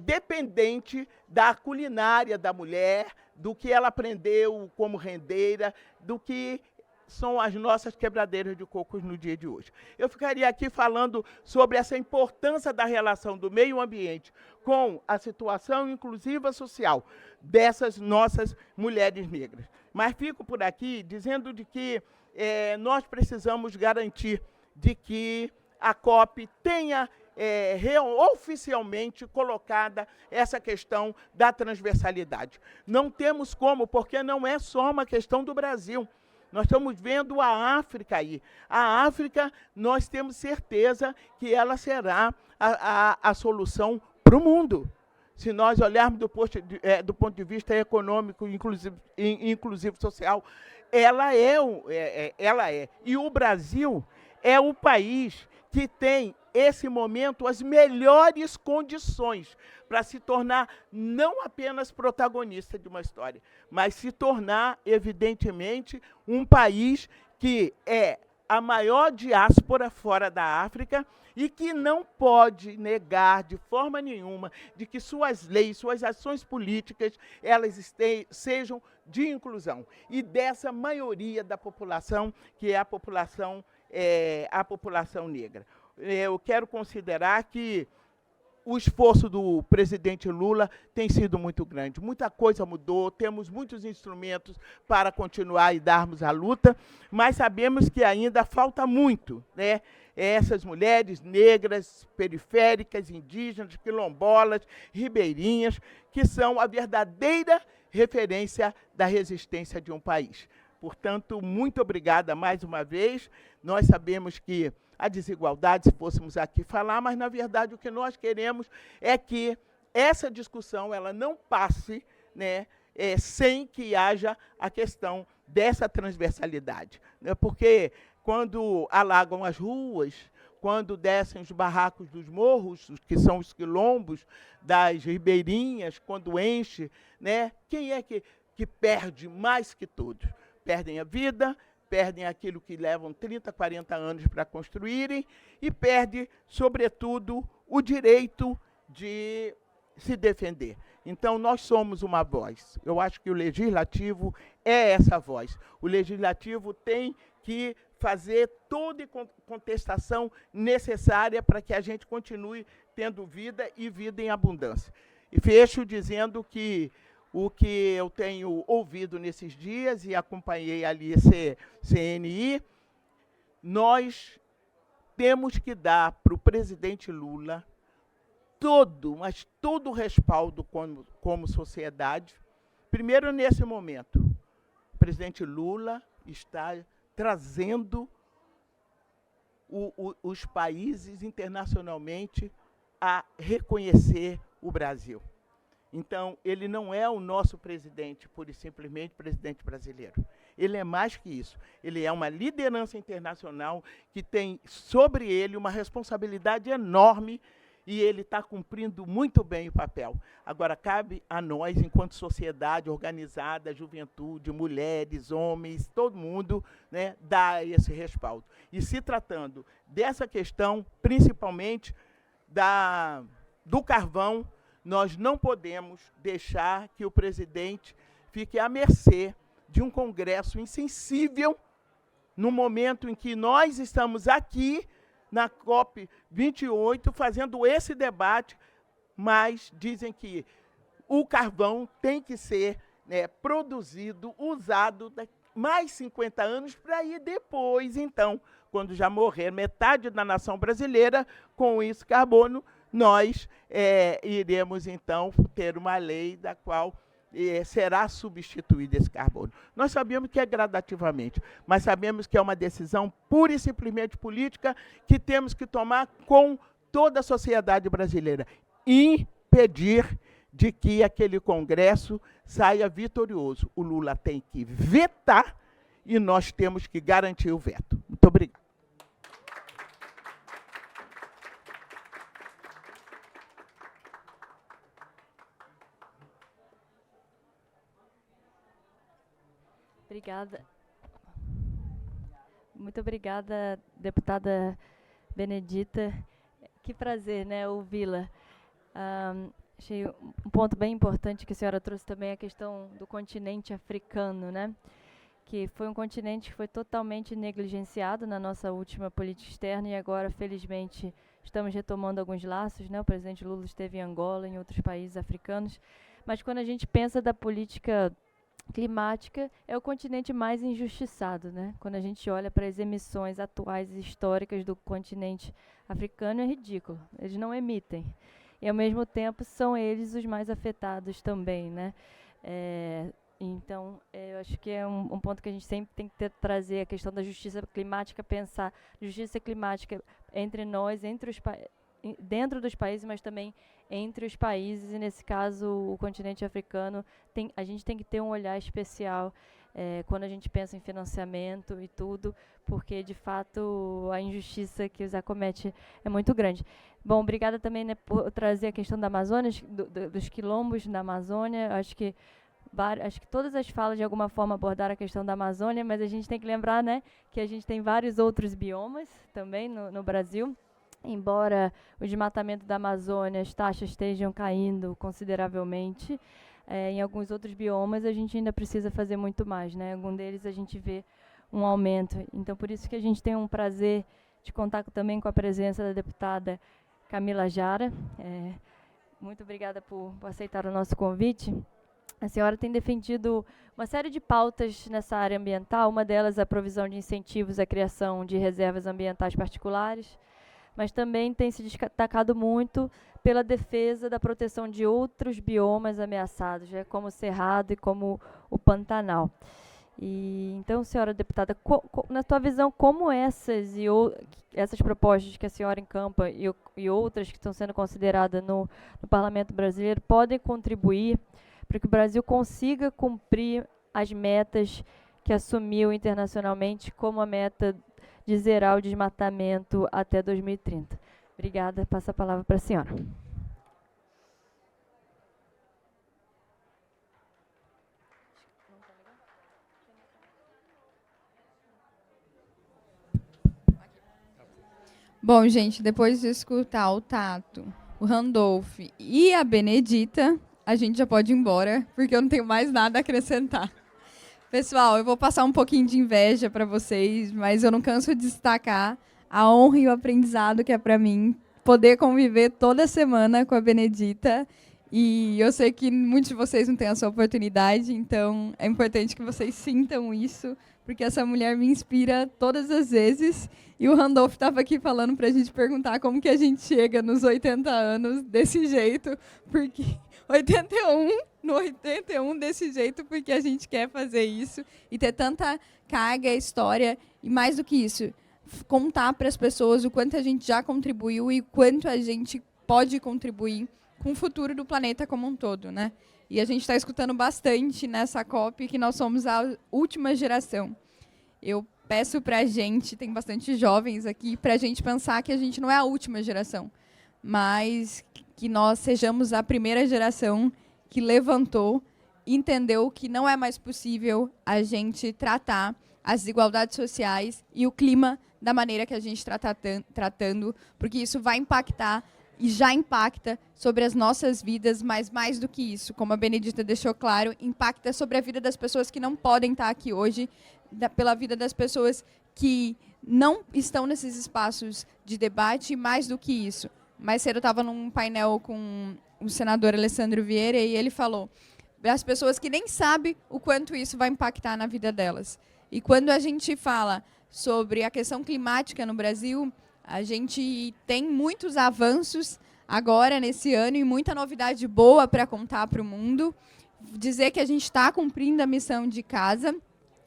dependente da culinária da mulher, do que ela aprendeu como rendeira, do que são as nossas quebradeiras de cocos no dia de hoje. Eu ficaria aqui falando sobre essa importância da relação do meio ambiente com a situação inclusiva social dessas nossas mulheres negras. Mas fico por aqui dizendo de que nós precisamos garantir de que a COP tenha oficialmente colocada essa questão da transversalidade. Não temos como, porque não é só uma questão do Brasil. Nós estamos vendo a África aí. A África, nós temos certeza que ela será a solução para o mundo. Se nós olharmos do ponto de vista econômico, inclusive social, ela é. E o Brasil é o país que tem, esse momento, as melhores condições para se tornar não apenas protagonista de uma história, mas se tornar, evidentemente, um país que é a maior diáspora fora da África e que não pode negar de forma nenhuma de que suas leis, suas ações políticas, elas sejam de inclusão. E dessa maioria da população, que é a população negra. Eu quero considerar que o esforço do presidente Lula tem sido muito grande. Muita coisa mudou, temos muitos instrumentos para continuar e darmos a luta, mas sabemos que ainda falta muito, né? Essas mulheres negras, periféricas, indígenas, quilombolas, ribeirinhas, que são a verdadeira referência da resistência de um país. Portanto, muito obrigada mais uma vez. Nós sabemos que a desigualdade, se fôssemos aqui falar, mas, na verdade, o que nós queremos é que essa discussão ela não passe, né, sem que haja a questão dessa transversalidade. Né, porque quando alagam as ruas, quando descem os barracos dos morros, que são os quilombos, das ribeirinhas, quando enche, né, quem é que perde mais que todos? Perdem a vida, perdem aquilo que levam 30, 40 anos para construírem e perde, sobretudo, o direito de se defender. Então, nós somos uma voz. Eu acho que o Legislativo é essa voz. O Legislativo tem que fazer toda a contestação necessária para que a gente continue tendo vida e vida em abundância. E fecho dizendo que o que eu tenho ouvido nesses dias, e acompanhei ali CNI, nós temos que dar para o presidente Lula todo o respaldo como sociedade. Primeiro, nesse momento, o presidente Lula está trazendo os países internacionalmente a reconhecer o Brasil. Então, ele não é o nosso presidente, pura e simplesmente presidente brasileiro. Ele é mais que isso. Ele é uma liderança internacional que tem sobre ele uma responsabilidade enorme e ele está cumprindo muito bem o papel. Agora, cabe a nós, enquanto sociedade organizada, juventude, mulheres, homens, todo mundo, né, dar esse respaldo. E se tratando dessa questão, principalmente do carvão, nós não podemos deixar que o presidente fique à mercê de um Congresso insensível no momento em que nós estamos aqui na COP28 fazendo esse debate, mas dizem que o carvão tem que ser produzido, usado mais 50 anos para ir depois, então, quando já morrer metade da nação brasileira, com esse carbono, nós iremos, então, ter uma lei da qual será substituído esse carbono. Nós sabemos que é gradativamente, mas sabemos que é uma decisão pura e simplesmente política que temos que tomar com toda a sociedade brasileira. Impedir de que aquele Congresso saia vitorioso. O Lula tem que vetar e nós temos que garantir o veto. Muito obrigado. Obrigada. Muito obrigada, deputada Benedita. Que prazer, né, ouvi-la. Achei um ponto bem importante que a senhora trouxe também, a questão do continente africano, né? Que foi um continente que foi totalmente negligenciado na nossa última política externa e agora, felizmente, estamos retomando alguns laços, né? O presidente Lula esteve em Angola, em outros países africanos. Mas quando a gente pensa da política climática, é o continente mais injustiçado, né? Quando a gente olha para as emissões atuais e históricas do continente africano, é ridículo. Eles não emitem. E, ao mesmo tempo, são eles os mais afetados também, né? Então, eu acho que é um ponto que a gente sempre tem que trazer, a questão da justiça climática, pensar justiça climática entre nós, dentro dos países, mas também entre os países, e, nesse caso, o continente africano, a gente tem que ter um olhar especial quando a gente pensa em financiamento e tudo, porque, de fato, a injustiça que os acomete é muito grande. Bom, obrigada também, né, por trazer a questão da Amazônia, dos quilombos da Amazônia. Acho que todas as falas, de alguma forma, abordaram a questão da Amazônia, mas a gente tem que lembrar, né, que a gente tem vários outros biomas também no Brasil. Embora o desmatamento da Amazônia, as taxas estejam caindo consideravelmente, em alguns outros biomas a gente ainda precisa fazer muito mais, né? Algum deles a gente vê um aumento. Então, por isso que a gente tem um prazer de contar também com a presença da deputada Camila Jara. Muito obrigada por aceitar o nosso convite. A senhora tem defendido uma série de pautas nessa área ambiental, uma delas a provisão de incentivos à criação de reservas ambientais particulares, mas também tem se destacado muito pela defesa da proteção de outros biomas ameaçados, como o Cerrado e como o Pantanal. Então, senhora deputada, na sua visão, como essas propostas que a senhora encampa e outras que estão sendo consideradas no Parlamento brasileiro podem contribuir para que o Brasil consiga cumprir as metas que assumiu internacionalmente, como a meta de zerar o desmatamento até 2030. Obrigada. Passo a palavra para a senhora. Bom, gente, depois de escutar o Tato, o Randolph e a Benedita, a gente já pode ir embora, porque eu não tenho mais nada a acrescentar. Pessoal, eu vou passar um pouquinho de inveja para vocês, mas eu não canso de destacar a honra e o aprendizado que é para mim poder conviver toda semana com a Benedita. E eu sei que muitos de vocês não têm essa oportunidade, então é importante que vocês sintam isso, porque essa mulher me inspira todas as vezes. E o Randolph estava aqui falando para a gente perguntar como que a gente chega nos 80 anos desse jeito, porque 81 desse jeito, porque a gente quer fazer isso e ter tanta carga, história, e mais do que isso, contar para as pessoas o quanto a gente já contribuiu e quanto a gente pode contribuir com o futuro do planeta como um todo, né? E a gente está escutando bastante nessa COP que nós somos a última geração. Eu peço para a gente, tem bastante jovens aqui, para a gente pensar que a gente não é a última geração, mas que nós sejamos a primeira geração que levantou, entendeu que não é mais possível a gente tratar as desigualdades sociais e o clima da maneira que a gente está tratando, porque isso vai impactar e já impacta sobre as nossas vidas, mas mais do que isso, como a Benedita deixou claro, impacta sobre a vida das pessoas que não podem estar aqui hoje, pela vida das pessoas que não estão nesses espaços de debate, e mais do que isso. Mais cedo eu estava num painel com o senador Alessandro Vieira e ele falou as pessoas que nem sabem o quanto isso vai impactar na vida delas. E quando a gente fala sobre a questão climática no Brasil, a gente tem muitos avanços agora, nesse ano, e muita novidade boa para contar para o mundo. Dizer que a gente está cumprindo a missão de casa,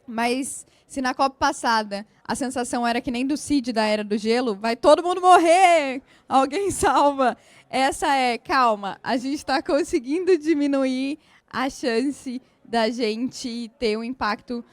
mas se na COP passada a sensação era que nem do CID da Era do Gelo, vai todo mundo morrer, alguém salva. Essa é, calma, a gente está conseguindo diminuir a chance da gente ter um impacto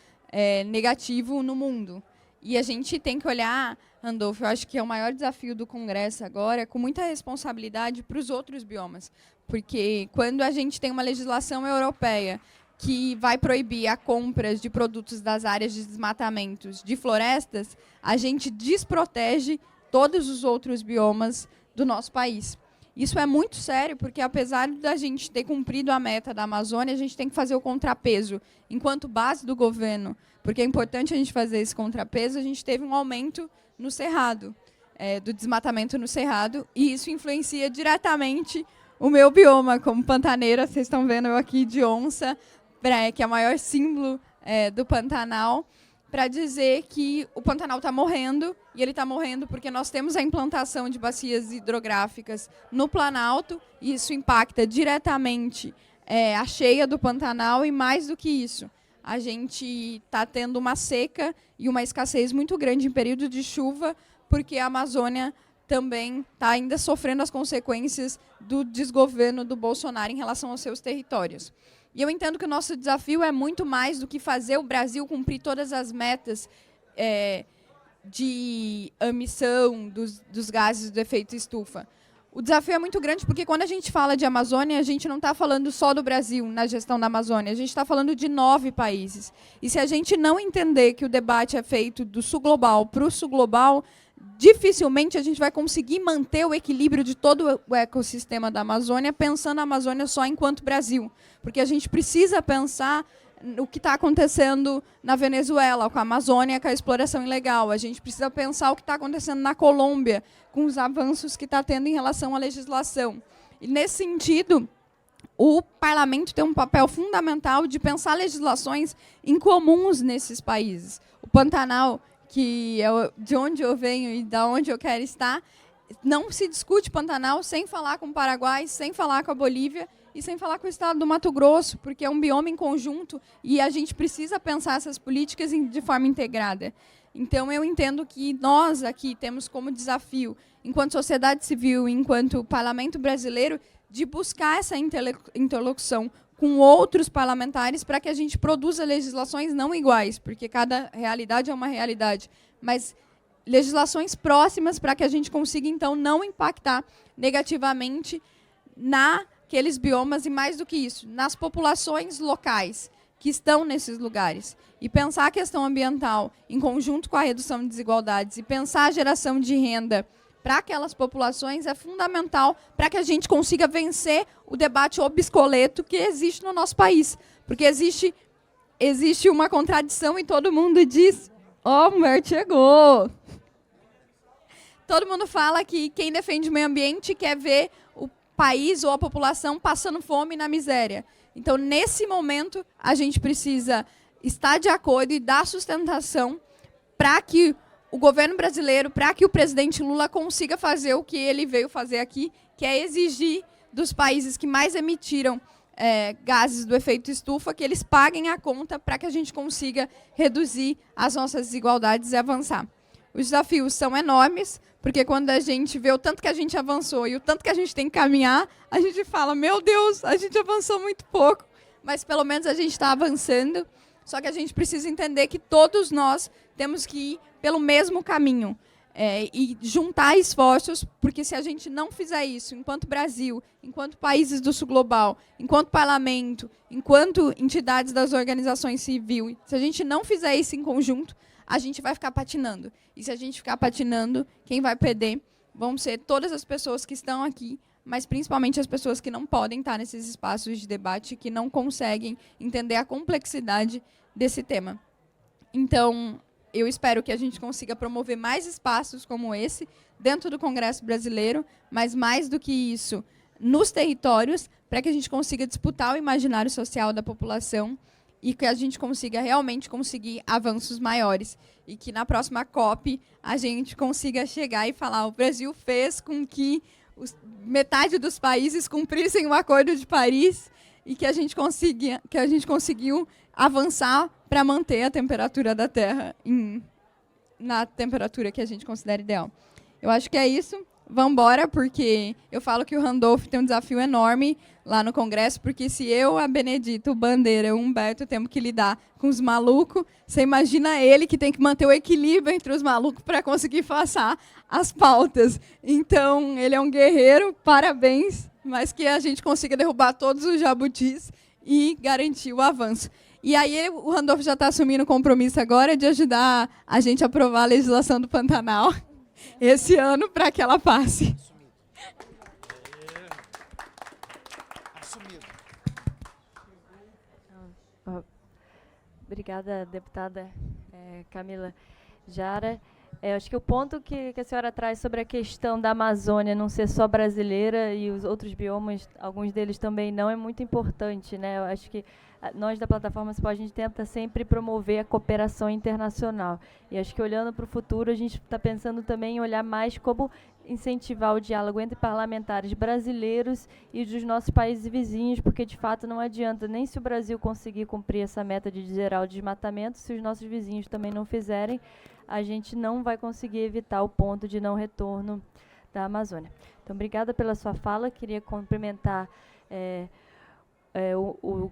negativo no mundo. E a gente tem que olhar, Randolfo, eu acho que é o maior desafio do Congresso agora, com muita responsabilidade para os outros biomas. Porque quando a gente tem uma legislação europeia que vai proibir a compra de produtos das áreas de desmatamentos de florestas, a gente desprotege todos os outros biomas do nosso país. Isso é muito sério, porque apesar da gente ter cumprido a meta da Amazônia, a gente tem que fazer o contrapeso. Enquanto base do governo, porque é importante a gente fazer esse contrapeso, a gente teve um aumento no Cerrado, do desmatamento no Cerrado, e isso influencia diretamente o meu bioma, como pantaneira. Vocês estão vendo eu aqui de onça, que é o maior símbolo do Pantanal, para dizer que o Pantanal está morrendo, e ele está morrendo porque nós temos a implantação de bacias hidrográficas no Planalto, e isso impacta diretamente a cheia do Pantanal, e mais do que isso, a gente está tendo uma seca e uma escassez muito grande em período de chuva, porque a Amazônia também está ainda sofrendo as consequências do desgoverno do Bolsonaro em relação aos seus territórios. E eu entendo que o nosso desafio é muito mais do que fazer o Brasil cumprir todas as metas de emissão dos gases do efeito estufa. O desafio é muito grande porque quando a gente fala de Amazônia, a gente não está falando só do Brasil na gestão da Amazônia, a gente está falando de 9 países. E se a gente não entender que o debate é feito do sul global para o sul global, dificilmente a gente vai conseguir manter o equilíbrio de todo o ecossistema da Amazônia, pensando a Amazônia só enquanto Brasil. Porque a gente precisa pensar o que está acontecendo na Venezuela, com a Amazônia, com a exploração ilegal. A gente precisa pensar o que está acontecendo na Colômbia, com os avanços que está tendo em relação à legislação. E, nesse sentido, o parlamento tem um papel fundamental de pensar legislações incomuns nesses países. O Pantanal, que é de onde eu venho e de onde eu quero estar, não se discute Pantanal sem falar com o Paraguai, sem falar com a Bolívia e sem falar com o estado do Mato Grosso, porque é um bioma em conjunto e a gente precisa pensar essas políticas de forma integrada. Então, eu entendo que nós aqui temos como desafio, enquanto sociedade civil, enquanto parlamento brasileiro, de buscar essa interlocução com outros parlamentares para que a gente produza legislações não iguais, porque cada realidade é uma realidade, mas legislações próximas para que a gente consiga, então, não impactar negativamente naqueles biomas e, mais do que isso, nas populações locais que estão nesses lugares. E pensar a questão ambiental em conjunto com a redução de desigualdades e pensar a geração de renda para aquelas populações é fundamental para que a gente consiga vencer o debate obsoleto que existe no nosso país. Porque existe uma contradição e todo mundo diz, ó, mulher chegou. Todo mundo fala que quem defende o meio ambiente quer ver o país ou a população passando fome na miséria. Então, nesse momento, a gente precisa estar de acordo e dar sustentação para que o governo brasileiro, para que o presidente Lula consiga fazer o que ele veio fazer aqui, que é exigir dos países que mais emitiram gases do efeito estufa, que eles paguem a conta para que a gente consiga reduzir as nossas desigualdades e avançar. Os desafios são enormes, porque quando a gente vê o tanto que a gente avançou e o tanto que a gente tem que caminhar, a gente fala, meu Deus, a gente avançou muito pouco, mas pelo menos a gente está avançando. Só que a gente precisa entender que todos nós temos que ir pelo mesmo caminho e juntar esforços, porque se a gente não fizer isso, enquanto Brasil, enquanto países do sul global, enquanto parlamento, enquanto entidades das organizações civis, se a gente não fizer isso em conjunto, a gente vai ficar patinando. E se a gente ficar patinando, quem vai perder vão ser todas as pessoas que estão aqui, mas principalmente as pessoas que não podem estar nesses espaços de debate, que não conseguem entender a complexidade desse tema. Então, eu espero que a gente consiga promover mais espaços como esse dentro do Congresso Brasileiro, mas mais do que isso, nos territórios, para que a gente consiga disputar o imaginário social da população e que a gente consiga realmente conseguir avanços maiores. E que na próxima COP a gente consiga chegar e falar: o Brasil fez com que metade dos países cumprissem o Acordo de Paris e que a gente conseguiu avançar para manter a temperatura da Terra na temperatura que a gente considera ideal. Eu acho que é isso. Vamos embora, porque eu falo que o Randolph tem um desafio enorme lá no Congresso, porque se eu, a Benedita, o Bandeira, o Humberto temos que lidar com os malucos, você imagina ele que tem que manter o equilíbrio entre os malucos para conseguir passar as pautas. Então, ele é um guerreiro, parabéns, mas que a gente consiga derrubar todos os jabutis e garantir o avanço. E aí o Randolph já está assumindo o compromisso agora de ajudar a gente a aprovar a legislação do Pantanal esse ano para que ela passe. Assumido. Obrigada, deputada Camila Jara. Acho que o ponto que a senhora traz sobre a questão da Amazônia não ser só brasileira e os outros biomas, alguns deles também não, é muito importante, né? Eu acho que nós da Plataforma Cipó, a gente tenta sempre promover a cooperação internacional. E acho que olhando para o futuro, a gente está pensando também em olhar mais como incentivar o diálogo entre parlamentares brasileiros e dos nossos países vizinhos, porque, de fato, não adianta nem se o Brasil conseguir cumprir essa meta de zerar o desmatamento, se os nossos vizinhos também não fizerem, a gente não vai conseguir evitar o ponto de não retorno da Amazônia. Então, obrigada pela sua fala. Queria cumprimentar o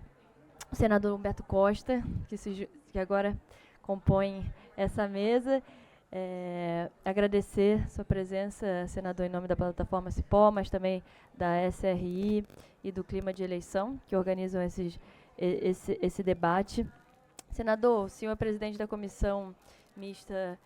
senador Humberto Costa, que agora compõe essa mesa. Agradecer sua presença, senador, em nome da Plataforma Cipó, mas também da SRI e do Clima de Eleição, que organizam esse debate. Senador, o senhor é presidente da Comissão Mista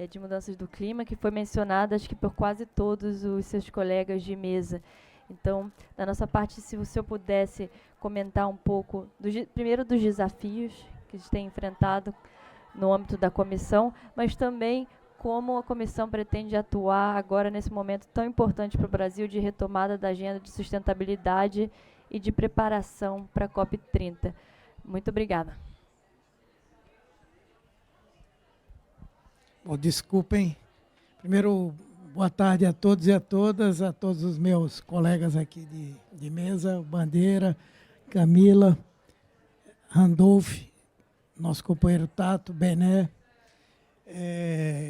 de Mudanças do Clima, que foi mencionada, acho que por quase todos os seus colegas de mesa. Então, da nossa parte, se o senhor pudesse comentar um pouco, primeiro dos desafios que a gente tem enfrentado no âmbito da comissão, mas também como a comissão pretende atuar agora nesse momento tão importante para o Brasil de retomada da agenda de sustentabilidade e de preparação para a COP30. Muito obrigada. Bom, desculpem. Primeiro, boa tarde a todos e a todos os meus colegas aqui de mesa, Bandeira, Camila, Randolph, nosso companheiro Tato, Bené.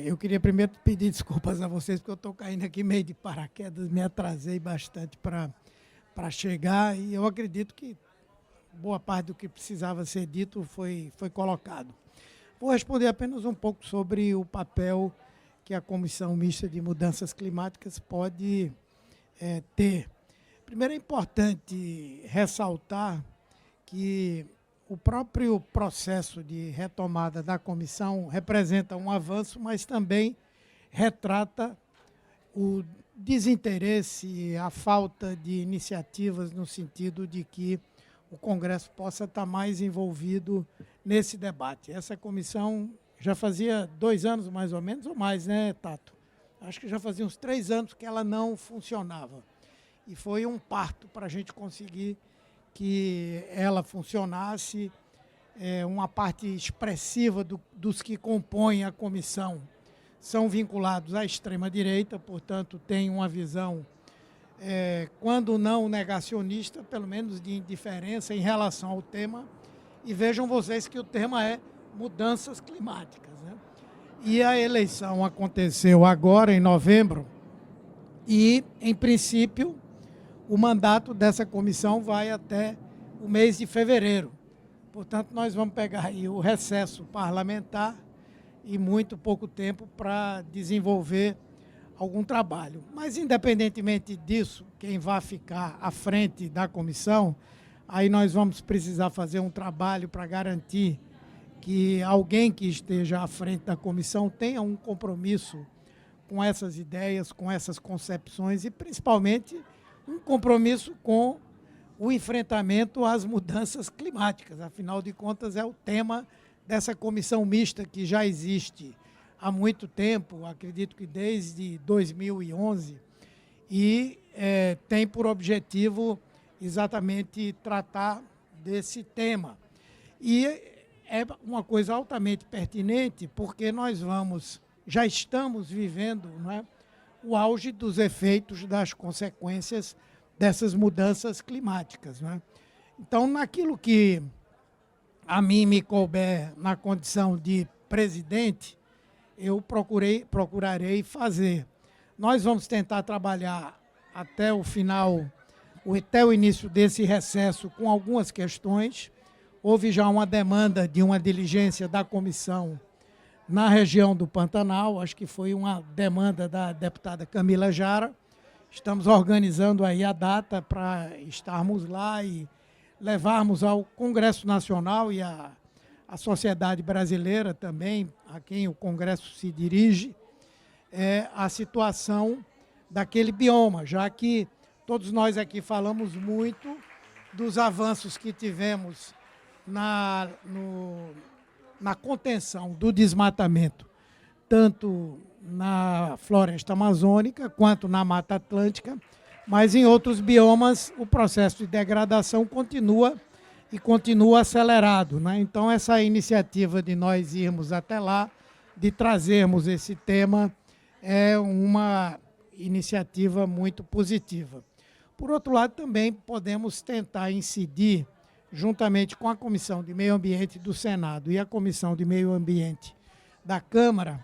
Eu queria primeiro pedir desculpas a vocês, porque eu estou caindo aqui meio de paraquedas, me atrasei bastante para chegar, e eu acredito que boa parte do que precisava ser dito foi colocado. Vou responder apenas um pouco sobre o papel que a Comissão Mista de Mudanças Climáticas pode ter. Primeiro, é importante ressaltar que o próprio processo de retomada da comissão representa um avanço, mas também retrata o desinteresse, a falta de iniciativas no sentido de que o Congresso possa estar mais envolvido nesse debate. Essa comissão já fazia 2 anos, mais ou menos, ou mais, né, Tato? Acho que já fazia uns 3 anos que ela não funcionava. E foi um parto para a gente conseguir que ela funcionasse. Uma parte expressiva dos que compõem a comissão são vinculados à extrema-direita, portanto, têm uma visão, quando não negacionista, pelo menos de indiferença em relação ao tema. E vejam vocês que o tema é mudanças climáticas, né? E a eleição aconteceu agora, em novembro, e, em princípio, o mandato dessa comissão vai até o mês de fevereiro. Portanto, nós vamos pegar aí o recesso parlamentar e muito pouco tempo para desenvolver algum trabalho. Mas, independentemente disso, quem vai ficar à frente da comissão, aí nós vamos precisar fazer um trabalho para garantir que alguém que esteja à frente da comissão tenha um compromisso com essas ideias, com essas concepções e, principalmente, um compromisso com o enfrentamento às mudanças climáticas. Afinal de contas, é o tema dessa comissão mista que já existe há muito tempo, acredito que desde 2011, e tem por objetivo exatamente tratar desse tema. E é uma coisa altamente pertinente, porque nós já estamos vivendo, não é, o auge dos efeitos das consequências dessas mudanças climáticas. Não é? Então, naquilo que a mim me couber na condição de presidente, eu procurarei fazer. Nós vamos tentar trabalhar até o final, até o início desse recesso, com algumas questões. Houve já uma demanda de uma diligência da comissão na região do Pantanal, acho que foi uma demanda da deputada Camila Jara. Estamos organizando aí a data para estarmos lá e levarmos ao Congresso Nacional e à sociedade brasileira também, a quem o Congresso se dirige, a situação daquele bioma, já que todos nós aqui falamos muito dos avanços que tivemos na contenção do desmatamento, tanto na floresta amazônica quanto na Mata Atlântica, mas em outros biomas o processo de degradação continua e continua acelerado. Né? Então, essa iniciativa de nós irmos até lá, de trazermos esse tema, é uma iniciativa muito positiva. Por outro lado, também podemos tentar incidir, juntamente com a Comissão de Meio Ambiente do Senado e a Comissão de Meio Ambiente da Câmara,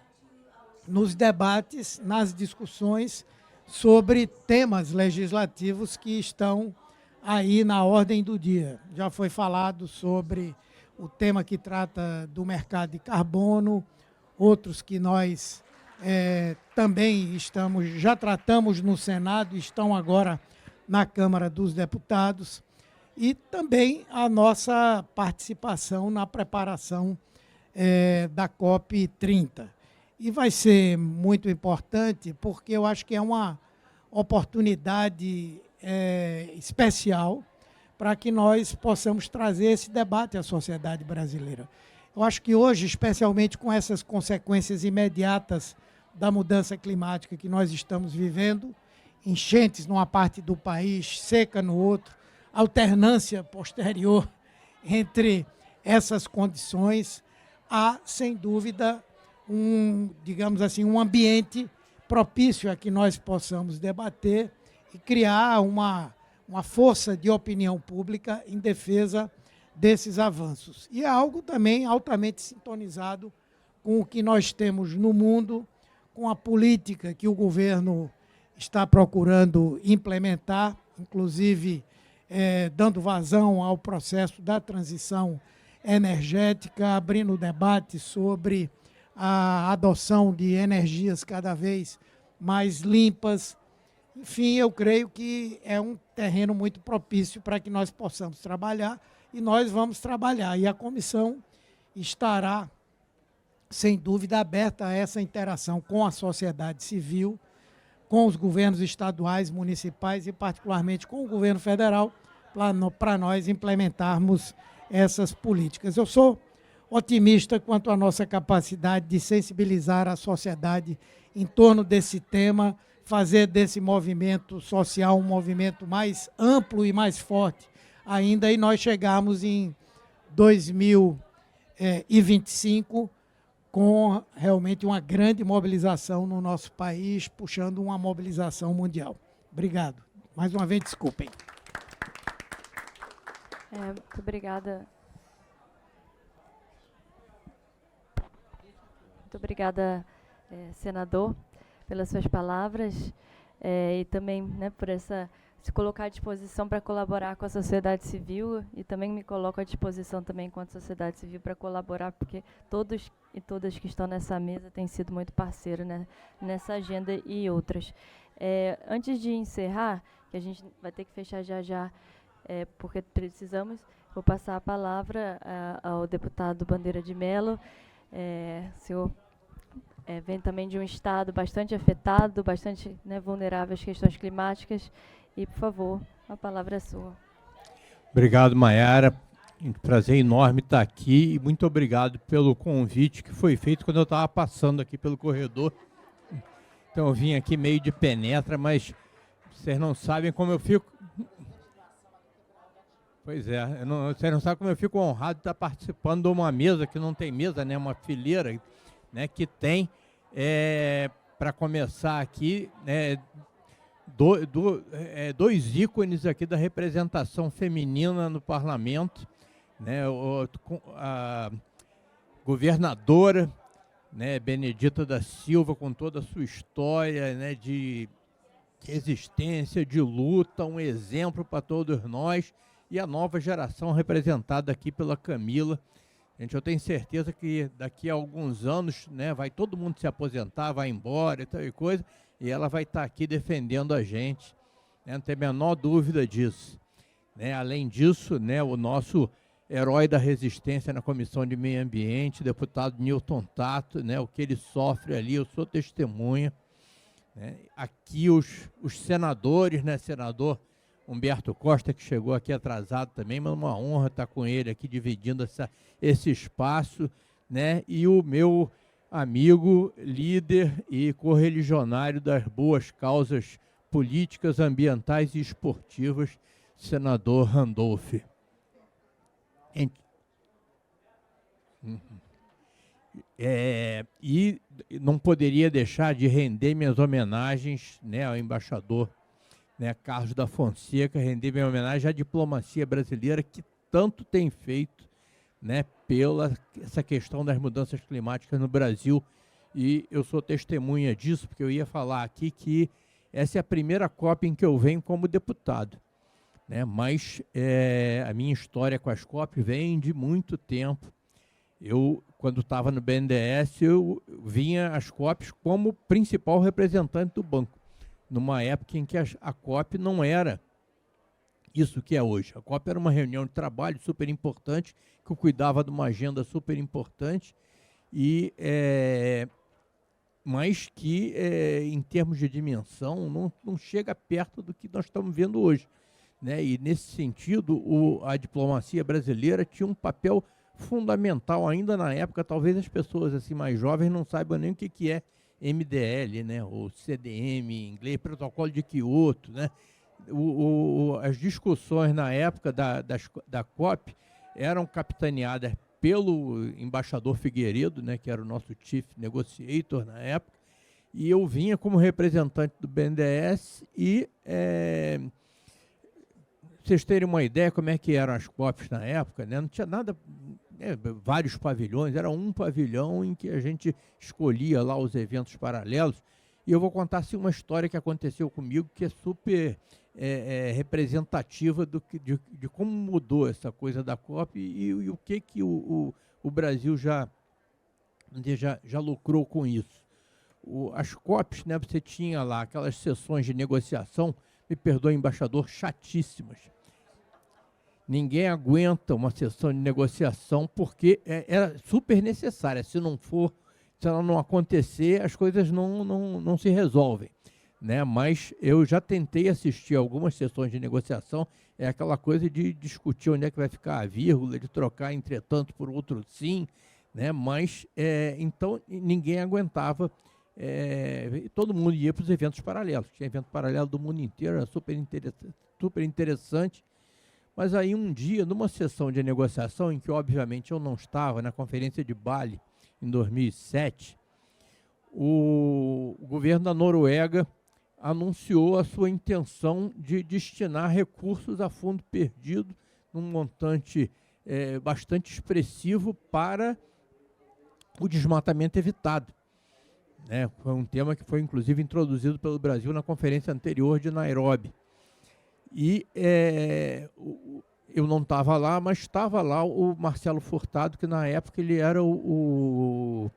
nos debates, nas discussões sobre temas legislativos que estão aí na ordem do dia. Já foi falado sobre o tema que trata do mercado de carbono, outros que nós também já tratamos no Senado e estão agora na Câmara dos Deputados, e também a nossa participação na preparação da COP30. E vai ser muito importante, porque eu acho que é uma oportunidade especial para que nós possamos trazer esse debate à sociedade brasileira. Eu acho que hoje, especialmente com essas consequências imediatas da mudança climática que nós estamos vivendo, enchentes numa parte do país, seca no outro, alternância posterior entre essas condições, há, sem dúvida, digamos assim, um ambiente propício a que nós possamos debater e criar uma força de opinião pública em defesa desses avanços. E é algo também altamente sintonizado com o que nós temos no mundo, com a política que o governo está procurando implementar, inclusive dando vazão ao processo da transição energética, abrindo debate sobre a adoção de energias cada vez mais limpas. Enfim, eu creio que é um terreno muito propício para que nós possamos trabalhar, e nós vamos trabalhar. E a comissão estará, sem dúvida, aberta a essa interação com a sociedade civil, com os governos estaduais, municipais e, particularmente, com o governo federal, para nós implementarmos essas políticas. Eu sou otimista quanto à nossa capacidade de sensibilizar a sociedade em torno desse tema, fazer desse movimento social um movimento mais amplo e mais forte ainda, e nós chegarmos em 2025 com realmente uma grande mobilização no nosso país, puxando uma mobilização mundial. Obrigado. Mais uma vez, desculpem. Muito obrigada. Muito obrigada, senador, pelas suas palavras e também, né, por se colocar à disposição para colaborar com a sociedade civil, e também me coloco à disposição também com a sociedade civil para colaborar, porque todos e todas que estão nessa mesa têm sido muito parceiros, né, nessa agenda e outras. Antes de encerrar, que a gente vai ter que fechar já, porque precisamos, vou passar a palavra ao deputado Bandeira de Mello. O senhor vem também de um estado bastante afetado, bastante, né, vulnerável às questões climáticas, e, por favor, a palavra é sua. Obrigado, Maiara. Um prazer enorme estar aqui e muito obrigado pelo convite que foi feito quando eu estava passando aqui pelo corredor. Então eu vim aqui meio de penetra, mas vocês não sabem como eu fico... Pois é, vocês não sabem como eu fico honrado de estar participando de uma mesa que não tem mesa, né, uma fileira, né, que tem, para começar aqui, né, dois ícones aqui da representação feminina no parlamento, né, a governadora, né, Benedita da Silva, com toda a sua história, né, de resistência, de luta, um exemplo para todos nós, e a nova geração representada aqui pela Camila. Gente, eu tenho certeza que daqui a alguns anos, né, vai todo mundo se aposentar, vai embora e tal e coisa, e ela vai estar aqui defendendo a gente, né, não tem a menor dúvida disso. Né? Além disso, né, o nosso herói da resistência na Comissão de Meio Ambiente, deputado Newton Tato, né, o que ele sofre ali, eu sou testemunha. Né? Aqui os senadores, né, senador Humberto Costa, que chegou aqui atrasado também, mas uma honra estar com ele aqui, dividindo esse espaço, né? E o meu amigo, líder e correligionário das boas causas políticas, ambientais e esportivas, senador Randolph. E não poderia deixar de render minhas homenagens, né, ao embaixador, né, Carlos da Fonseca, render minha homenagem à diplomacia brasileira que tanto tem feito, né, pela essa questão das mudanças climáticas no Brasil. E eu sou testemunha disso, porque eu ia falar aqui que essa é a primeira COP em que eu venho como deputado. Né, mas a minha história com as COP vem de muito tempo. Eu, quando estava no BNDES, eu vinha às COPs como principal representante do banco, numa época em que a COP não era isso que é hoje. A COP era uma reunião de trabalho super importante, que eu cuidava de uma agenda super importante, mas que, em termos de dimensão, não chega perto do que nós estamos vendo hoje. Né? E, nesse sentido, a diplomacia brasileira tinha um papel fundamental ainda na época. Talvez as pessoas assim, mais jovens não saibam nem o que é MDL, né? Ou CDM em inglês, Protocolo de Kyoto. Né? As discussões na época da COP eram capitaneadas pelo embaixador Figueiredo, né? Que era o nosso chief negotiator na época, e eu vinha como representante do BNDES e... vocês terem uma ideia como é que eram as COPs na época, né? Não tinha nada, vários pavilhões, era um pavilhão em que a gente escolhia lá os eventos paralelos. E eu vou contar assim, uma história que aconteceu comigo que é super representativa de como mudou essa coisa da COP e o que o Brasil já lucrou com isso. As COPs, né, você tinha lá aquelas sessões de negociação, me perdoe, embaixador, chatíssimas. Ninguém aguenta uma sessão de negociação porque era super necessária. Se ela não acontecer, as coisas não se resolvem. Né? Mas eu já tentei assistir algumas sessões de negociação, é aquela coisa de discutir onde é que vai ficar a vírgula, de trocar entretanto por outro sim, né? Mas então ninguém aguentava. Todo mundo ia para os eventos paralelos. Tinha evento paralelo do mundo inteiro, era super interessante. Mas aí um dia, numa sessão de negociação, em que obviamente eu não estava, na Conferência de Bali, em 2007, o governo da Noruega anunciou a sua intenção de destinar recursos a fundo perdido, num montante bastante expressivo, para o desmatamento evitado. Né? Foi um tema que foi, inclusive, introduzido pelo Brasil na conferência anterior de Nairobi. E eu não estava lá, mas estava lá o Marcelo Furtado, que na época ele era como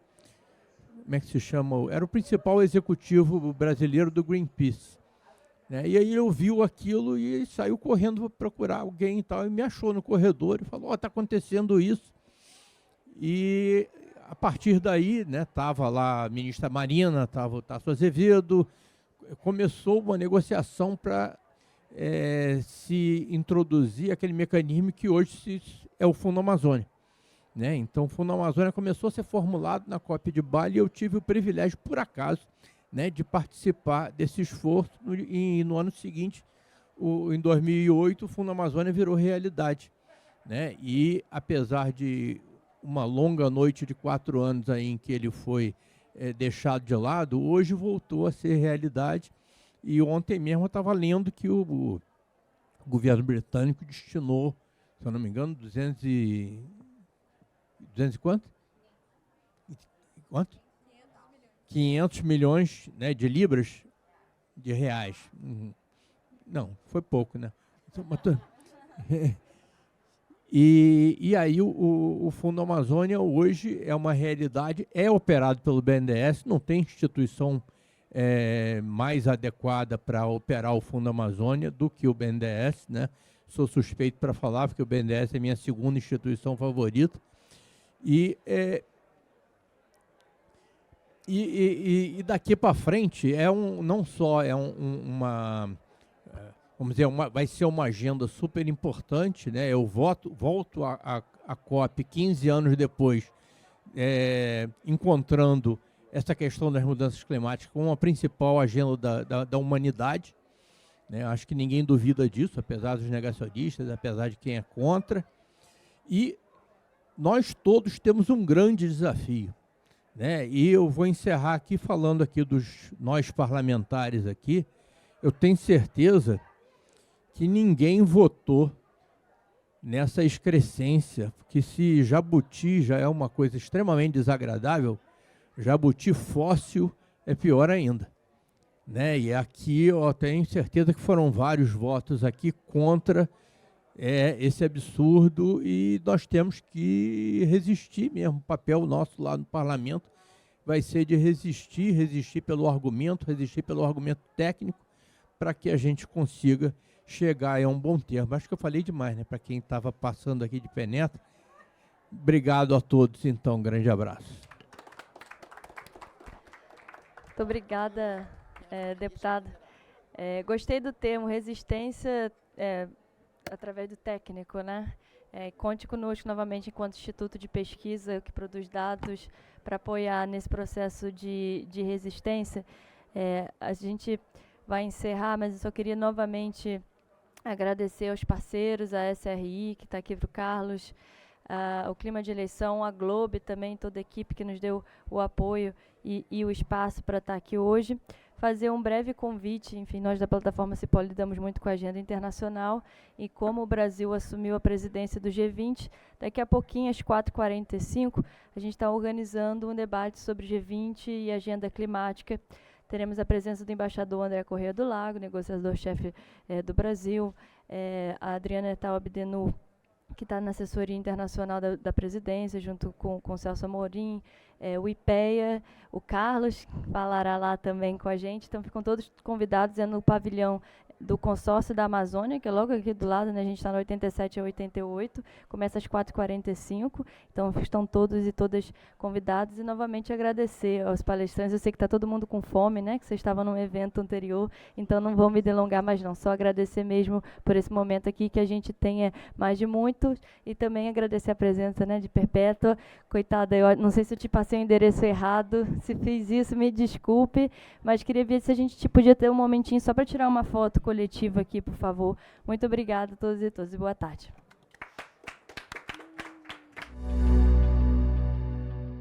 é que se chama? Era o principal executivo brasileiro do Greenpeace. Né? E aí ele viu aquilo e saiu correndo para procurar alguém e tal, e me achou no corredor e falou: está acontecendo isso. E a partir daí, né, estava lá a ministra Marina, estava o Tasso Azevedo, começou uma negociação para se introduzir aquele mecanismo que hoje é o Fundo Amazônia. Né? Então, o Fundo Amazônia começou a ser formulado na COP de Bali e eu tive o privilégio, por acaso, né, de participar desse esforço. E no ano seguinte, em 2008, o Fundo Amazônia virou realidade. Né? E, apesar de uma longa noite de 4 anos aí em que ele foi deixado de lado, hoje voltou a ser realidade. E ontem mesmo eu estava lendo que o governo britânico destinou, se eu não me engano, 200 e quanto? 500 milhões, né, de libras, de reais. Não, foi pouco, né? E aí o Fundo Amazônia hoje é uma realidade, é operado pelo BNDES, não tem instituição mais adequada para operar o Fundo Amazônia do que o BNDES, né? Sou suspeito para falar, porque o BNDES é minha segunda instituição favorita. E daqui para frente não só uma, vamos dizer, vai ser uma agenda super importante, né? Eu volto a COP 15 anos depois, encontrando essa questão das mudanças climáticas como a principal agenda da humanidade. Né? Acho que ninguém duvida disso, apesar dos negacionistas, apesar de quem é contra. E nós todos temos um grande desafio. Né? E eu vou encerrar aqui falando aqui dos nós parlamentares aqui. Eu tenho certeza que ninguém votou nessa excrescência, porque se jabuti já é uma coisa extremamente desagradável, jabuti fóssil é pior ainda. Né? E aqui eu tenho certeza que foram vários votos aqui contra esse absurdo e nós temos que resistir mesmo. O papel nosso lá no parlamento vai ser de resistir pelo argumento técnico, para que a gente consiga chegar a um bom termo. Acho que eu falei demais, né? Para quem estava passando aqui de penetra. Obrigado a todos, então. Um grande abraço. Muito obrigada, deputado. Gostei do termo resistência através do técnico, né? Conte conosco novamente enquanto instituto de pesquisa que produz dados para apoiar nesse processo de resistência. A gente vai encerrar, mas eu só queria novamente agradecer aos parceiros, a SRI, que está aqui para o Carlos, o Clima de Eleição, a Globo também, toda a equipe que nos deu o apoio e o espaço para estar aqui hoje. Fazer um breve convite, enfim, nós da plataforma Cipó lidamos muito com a agenda internacional e como o Brasil assumiu a presidência do G20, daqui a pouquinho, às 4h45, a gente está organizando um debate sobre G20 e agenda climática. Teremos a presença do embaixador André Corrêa do Lago, negociador-chefe do Brasil, a Adriana Tal Abdenu, que está na assessoria internacional da presidência, junto com o Celso Amorim, o IPEA, o Carlos falará lá também com a gente. Então, ficam todos convidados, no pavilhão do consórcio da Amazônia, que é logo aqui do lado, né? A gente está no 87 a 88, começa às 4h45, então estão todos e todas convidados, e novamente agradecer aos palestrantes. Eu sei que está todo mundo com fome, né? Que você estava num evento anterior, então não vou me delongar mais não, só agradecer mesmo por esse momento aqui, que a gente tenha mais de muitos, e também agradecer a presença, né, de Perpétua. Coitada, eu não sei se eu te passei o endereço errado, se fiz isso, me desculpe, mas queria ver se a gente podia ter um momentinho só para tirar uma foto coletiva aqui, por favor. Muito obrigada a todos e todas, e boa tarde.